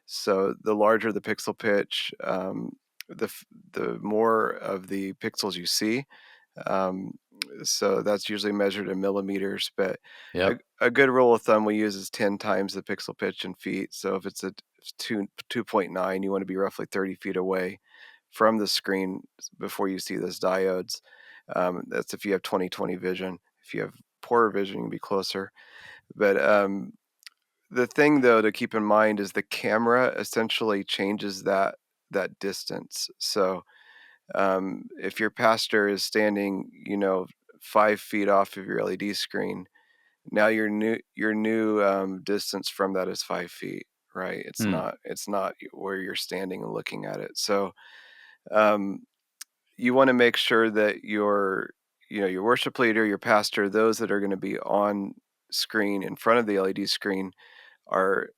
So the larger the pixel pitch, the more of the pixels you see. Um, So that's usually measured in millimeters, but Yep. a good rule of thumb we use is 10 times the pixel pitch in feet. So if it's a 2.9, you want to be roughly 30 feet away from the screen before you see those diodes. That's if you have 20/20 vision. If you have poorer vision, you can be closer. But the thing though to keep in mind is the camera essentially changes that distance. So if your pastor is standing, 5 feet off of your LED screen, now your new distance from that is 5 feet, right? Hmm. It's not where you're standing and looking at it. So um, you want to make sure that your worship leader, your pastor, those that are going to be on screen in front of the LED screen are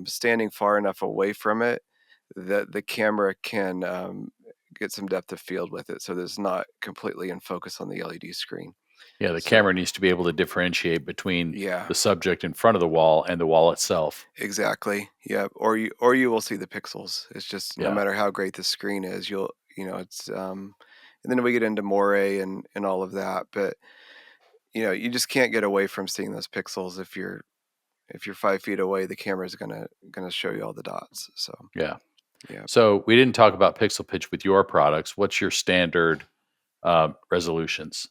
standing far enough away from it that the camera can get some depth of field with it, so that it's not completely in focus on the LED screen. Yeah, the So camera needs to be able to differentiate between yeah, the subject in front of the wall and the wall itself. exactly. Yeah, or you will see the pixels. It's just no Yeah. matter how great the screen is, it's and then we get into moire and all of that, but you just can't get away from seeing those pixels if you're 5 feet away, the camera's gonna show you all the dots. So Yeah. yeah. So we didn't talk about pixel pitch with your products. What's your standard resolutions?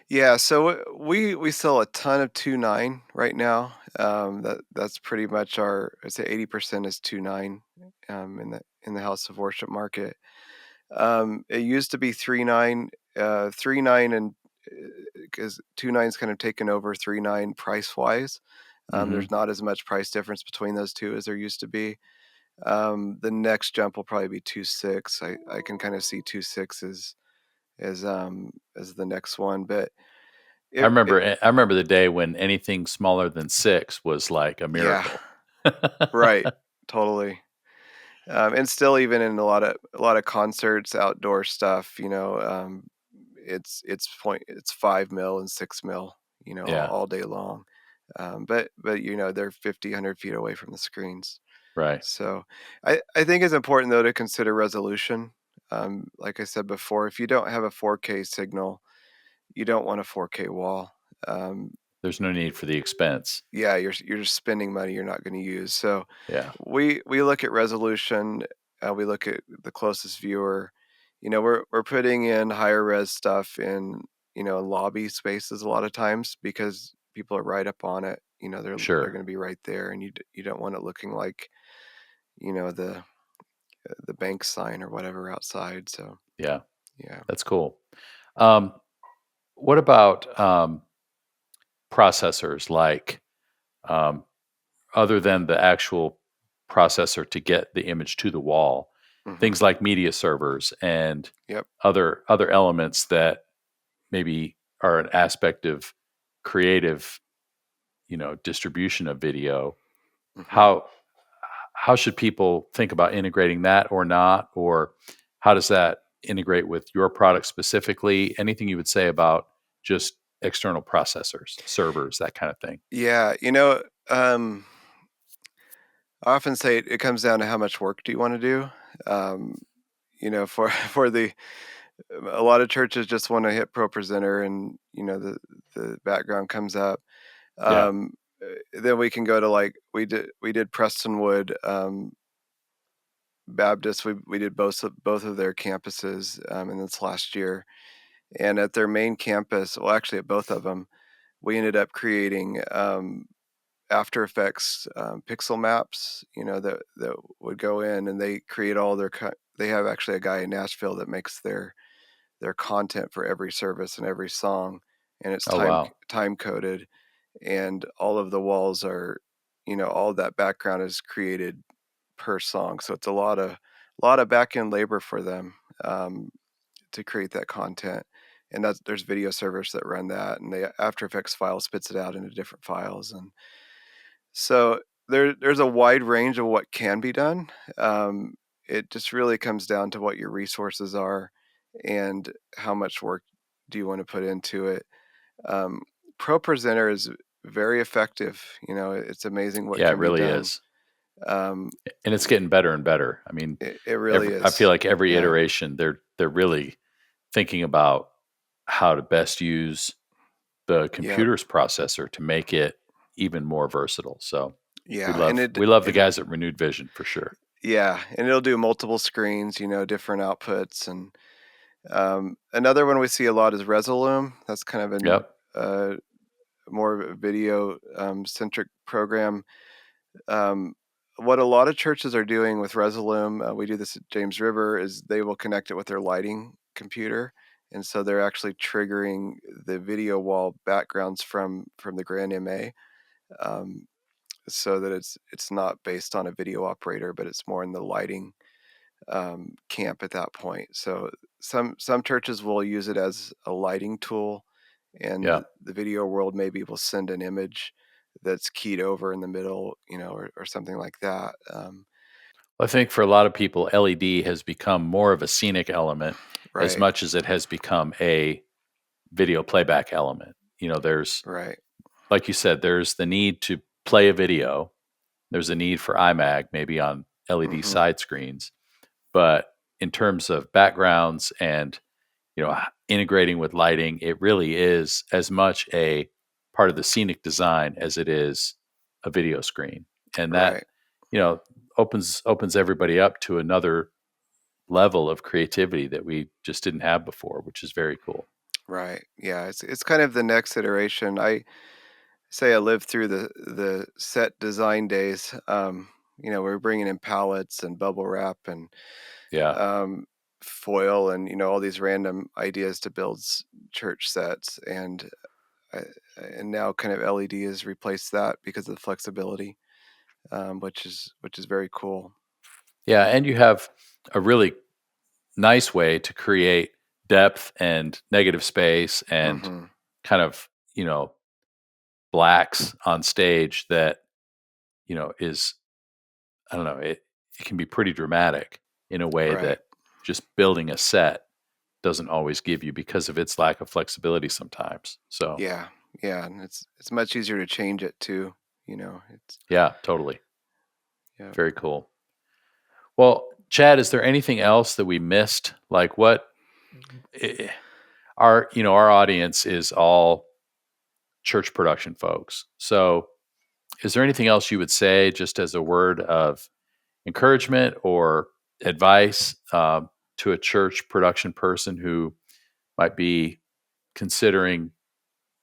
Yeah, so we sell a ton of 2.9 right now. That's pretty much I'd say 80% is 2.9 in the house of worship market. It used to be 3.9, 3.9, and because 2.9's kind of taken over 3.9 price wise. Hmm. There's not as much price difference between those two as there used to be. The next jump will probably be 2.6. I can kind of see 2.6 as the next one, but it I remember the day when anything smaller than 6 was like a yeah, miracle. right, totally. And still, even in a lot of concerts, outdoor stuff, it's 5 mil and 6 mil, Yeah, all day long. But they're 50, 100 feet away from the screens. right. So I think it's important though to consider resolution. Like I said before, if you don't have a 4K signal, you don't want a 4K wall. Um, There's no need for the expense. yeah, you're just spending money you're not going to use. So Yeah, we look at resolution. We look at the closest viewer. We're putting in higher res stuff in lobby spaces a lot of times because people are right up on it. They're sure. going to be right there, and you don't want it looking like the bank sign or whatever outside. So Yeah, yeah. that's cool. Um, what about processors like um, other than the actual processor to get the image to the wall, Hmm. things like media servers and Yep. other elements that maybe are an aspect of creative, distribution of video. Hmm. How should people think about integrating that or not, or how does that integrate with your product specifically? Anything you would say about just external processors, servers, that kind of thing? Yeah. I often say it comes down to how much work do you want to do. Um, for for the a lot of churches just want to hit Pro Presenter and the background comes up. Yeah. Then we can go to like we did Prestonwood Baptist. We did both of their campuses in this last year, and at their main campus, well, actually at both of them, we ended up creating After Effects pixel maps. That would go in and they create all they have actually a guy in Nashville that makes their content for every service and every song, and it's Oh, time wow. time coded, and all of the walls are, all that background is created per song. So it's a lot of back end labor for them um, to create that content. And there's video servers that run that, and the After Effects file spits it out into different files, and so there's a wide range of what can be done. Um, it just really comes down to what your resources are and how much work do you want to put into it. Um, Pro Presenter is very effective. It's amazing what Yeah, it can be really done. is. Um, And it's getting better and better. I mean, it really I feel is. like every Yeah. iteration they're really thinking about how to best use the Yep. computer's processor to make it even more versatile. So we Yeah, and love it we love the it guys at Renewed Vision for sure. yeah, and it'll do multiple screens, different outputs, and another one we see a lot is Resolume. That's kind of Yep. a more of a video centric program. Um, what a lot of churches are doing with Resolume, we do this at James River, is they will connect it with their lighting computer, and so they're actually triggering the video wall backgrounds from the Grand MA, um, so that it's not based on a video operator, but it's more in the lighting camp at that point. So some churches will use it as a lighting tool, and Yeah. the video world maybe will send an image that's keyed over in the middle, or something like that. I think for a lot of people, LED has become more of a scenic element as Right, much as it has become a video playback element. There's, right, like you said, there's the need to play a video. There's a need for iMag, maybe on LED hmm side screens. But in terms of backgrounds and, integrating with lighting, it really is as much a part of the scenic design as it is a video screen. And that, right, you know, opens everybody up to another level of creativity that we just didn't have before, which is very cool. right. Yeah, it's kind of the next iteration. I say I lived through the set design days. We were bringing in pallets and bubble wrap and Yeah. um, foil and all these random ideas to build church sets, uh, and now kind of LED has replaced that because of the flexibility, which is very cool. Yeah. And you have a really nice way to create depth and negative space and hmm kind of, blacks on stage that, is, I don't know, it can be pretty dramatic in a way Right. that just building a set doesn't always give you because of its lack of flexibility sometimes. So, Yeah. Yeah, and it's much easier to change it too. It's yeah, totally. yeah. Very cool. Well, Chad, is there anything else that we missed? Like what eh, our audience is all church production folks. So, is there anything else you would say just as a word of encouragement or advice to a church production person who might be considering,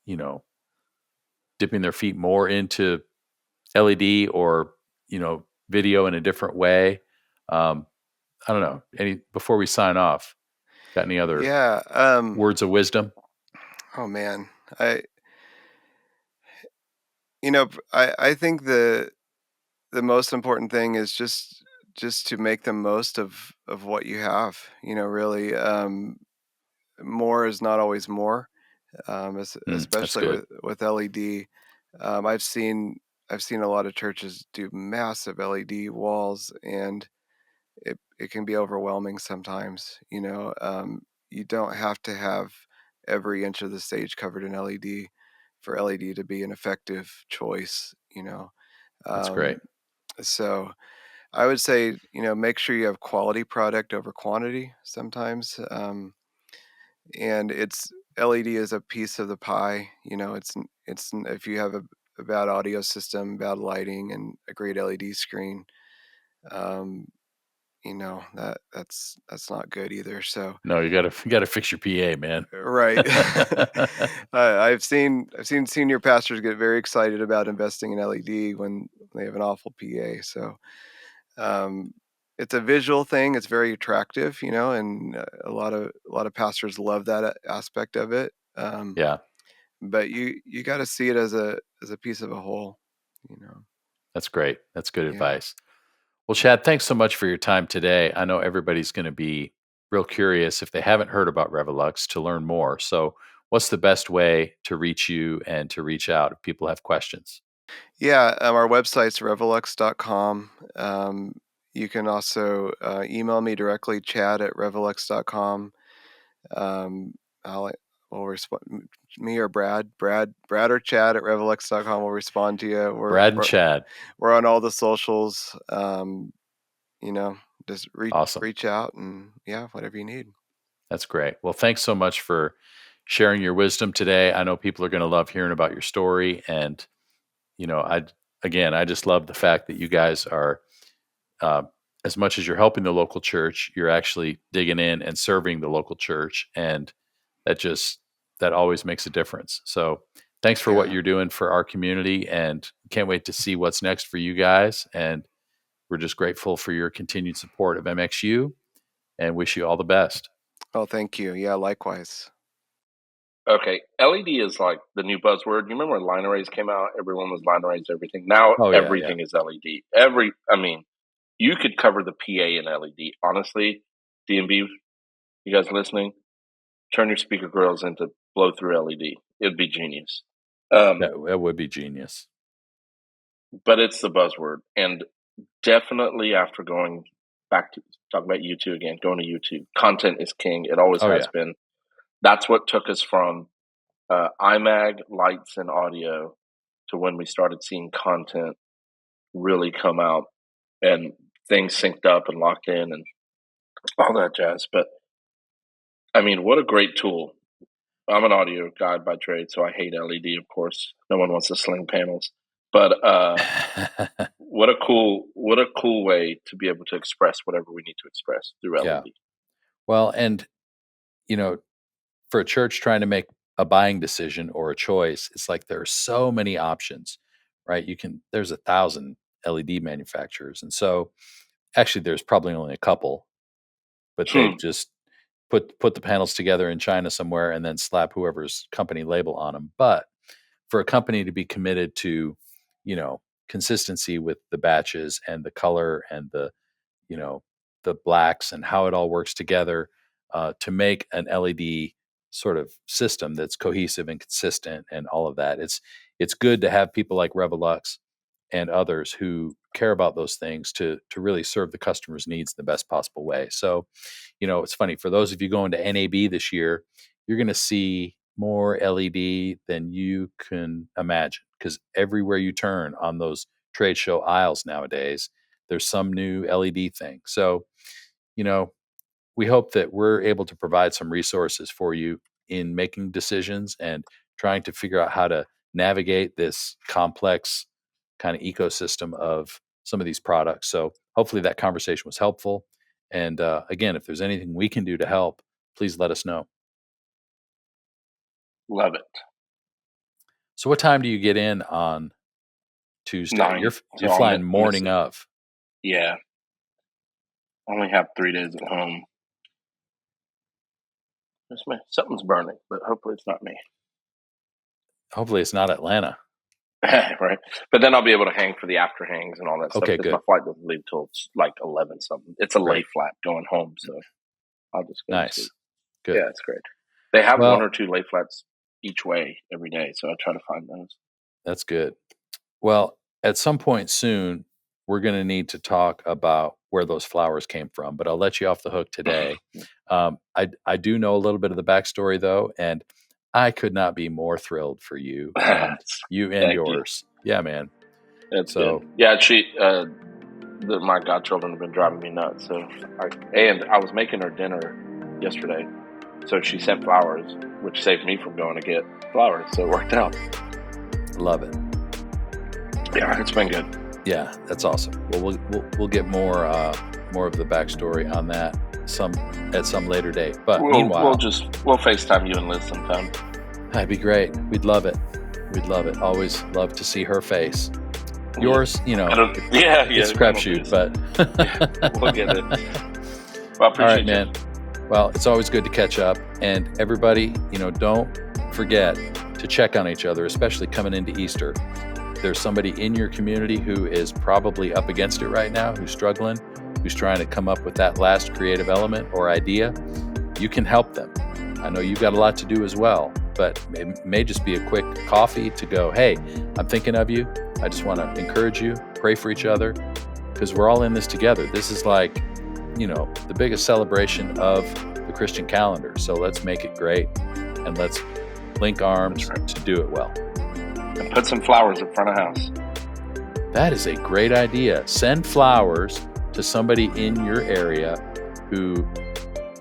you know, dipping their feet more into LED or, video in a different way? Um, I don't know. Any before we sign off, got any other Yeah. words of wisdom? Oh man, I I think the most important thing is just to make the most of what you have. Really, more is not always more, That's especially good. with LED. I've seen a lot of churches do massive LED walls, and it can be overwhelming sometimes. You don't have to have every inch of the stage covered in LED for LED to be an effective choice. That's great. Um, so I would say, make sure you have quality product over quantity sometimes. And it's LED is a piece of the pie. If you have a bad audio system, bad lighting, and a great LED screen, um, that's not good either. So No, you gotta fix your PA, man. right. I've seen senior pastors get very excited about investing in LED when they have an awful PA. So um, it's a visual thing. It's very attractive, and a lot of pastors love that aspect of it. Yeah, But you got to see it as a piece of a whole, you know. that's great. That's good Yeah. advice. Well, Chad, thanks so much for your time today. I know everybody's going to be real curious if they haven't heard about Revelux to learn more. So, what's the best way to reach you and to reach out if people have questions? Yeah, our website's revelux.com. You can also email me directly, chad@revelux.com. Um, I'll will respond. Me or Brad or Chad at revelux.com will respond to you. We're Brad and we're, Chad. we're on all the socials. You know, just reach Awesome. reach out and yeah, whatever you need. That's great. Well, thanks so much for sharing your wisdom today. I know people are going to love hearing about your story. And, I just love the fact that you guys are, uh, as much as you're helping the local church, you're actually digging in and serving the local church. And that always makes a difference. So thanks for what Yeah. you're doing for our community, and can't wait to see what's next for you guys. And we're just grateful for your continued support of MxU and wish you all the best. Oh, thank you. Yeah, likewise. Okay, LED is like the new buzzword. You remember when line arrays came out? Everyone was line arrays, everything. Now Oh yeah, yeah. everything is LED. You could cover the PA in LED. Honestly, D&B, you guys listening? Turn your speaker grills into blow-through LED. It'd be genius. That would be genius. But it's the buzzword. And definitely after going back to talk about YouTube again, going to YouTube, content is king. It always has been. That's what took us from iMag, lights, and audio to when we started seeing content really come out and things synced up and locked in and all that jazz. But I mean, what a great tool. I'm an audio guy by trade, so I hate LED, of course. No one wants to sling panels. But what a cool way to be able to express whatever we need to express through LED. Yeah. Well, and for a church trying to make a buying decision or a choice, it's like there are so many options, right? There's 1,000 LED manufacturers. And so actually there's probably only a couple, but they've just put the panels together in China somewhere and then slap whoever's company label on them. But for a company to be committed to, consistency with the batches and the color and the blacks and how it all works together, to make an LED sort of system that's cohesive and consistent and all of that. It's good to have people like Revelux and others who care about those things to really serve the customer's needs in the best possible way. So, it's funny, for those of you going to NAB this year, you're going to see more LED than you can imagine, because everywhere you turn on those trade show aisles nowadays, there's some new LED thing. So, we hope that we're able to provide some resources for you in making decisions and trying to figure out how to navigate this complex kind of ecosystem of some of these products. So hopefully that conversation was helpful. And again, if there's anything we can do to help, please let us know. Love it. So what time do you get in on Tuesday? 9. You're So flying morning of. Yeah. Only have 3 days at home. Something's burning, but hopefully it's not me. Hopefully it's not Atlanta. Right. But then I'll be able to hang for the after hangs and all that stuff. Okay, Because good. my flight doesn't leave till like 11 something. It's a lay flat going home, so I'll just go. Nice. Good. Yeah, it's great. They have 1 or 2 lay flats each way every day, so I try to find those. That's good. Well, at some point soon, we're going to need to talk about where those flowers came from, but I'll let you off the hook today. I do know a little bit of the backstory, though, and I could not be more thrilled for you and yours. You. Yeah, man. That's so good. Yeah, my godchildren have been driving me nuts. So, I was making her dinner yesterday, so she sent flowers, which saved me from going to get flowers. So it worked out. Love it. Yeah, it's been good. Yeah, that's awesome. Well, we'll get more of the backstory on that at some later date. But meanwhile, we'll FaceTime you and Liz sometime. That'd be great. We'd love it. We'd love it. Always love to see her face. Yours, it's crapshoot, but we'll get it. Well, all right, man. Well, it's always good to catch up, and everybody, don't forget to check on each other, especially coming into Easter. There's somebody in your community who is probably up against it right now, who's struggling, who's trying to come up with that last creative element or idea. You can help them. I know you've got a lot to do as well, but it may just be a quick coffee to go, hey, I'm thinking of you. I just want to encourage you, pray for each other, because we're all in this together. This is like, the biggest celebration of the Christian calendar. So let's make it great, and let's link arms to do it well. And put some flowers in front of house. That is a great idea. Send flowers to somebody in your area who,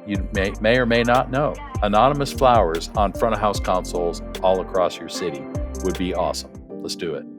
you may or may not know. Anonymous flowers on front of house consoles all across your city would be awesome. Let's do it.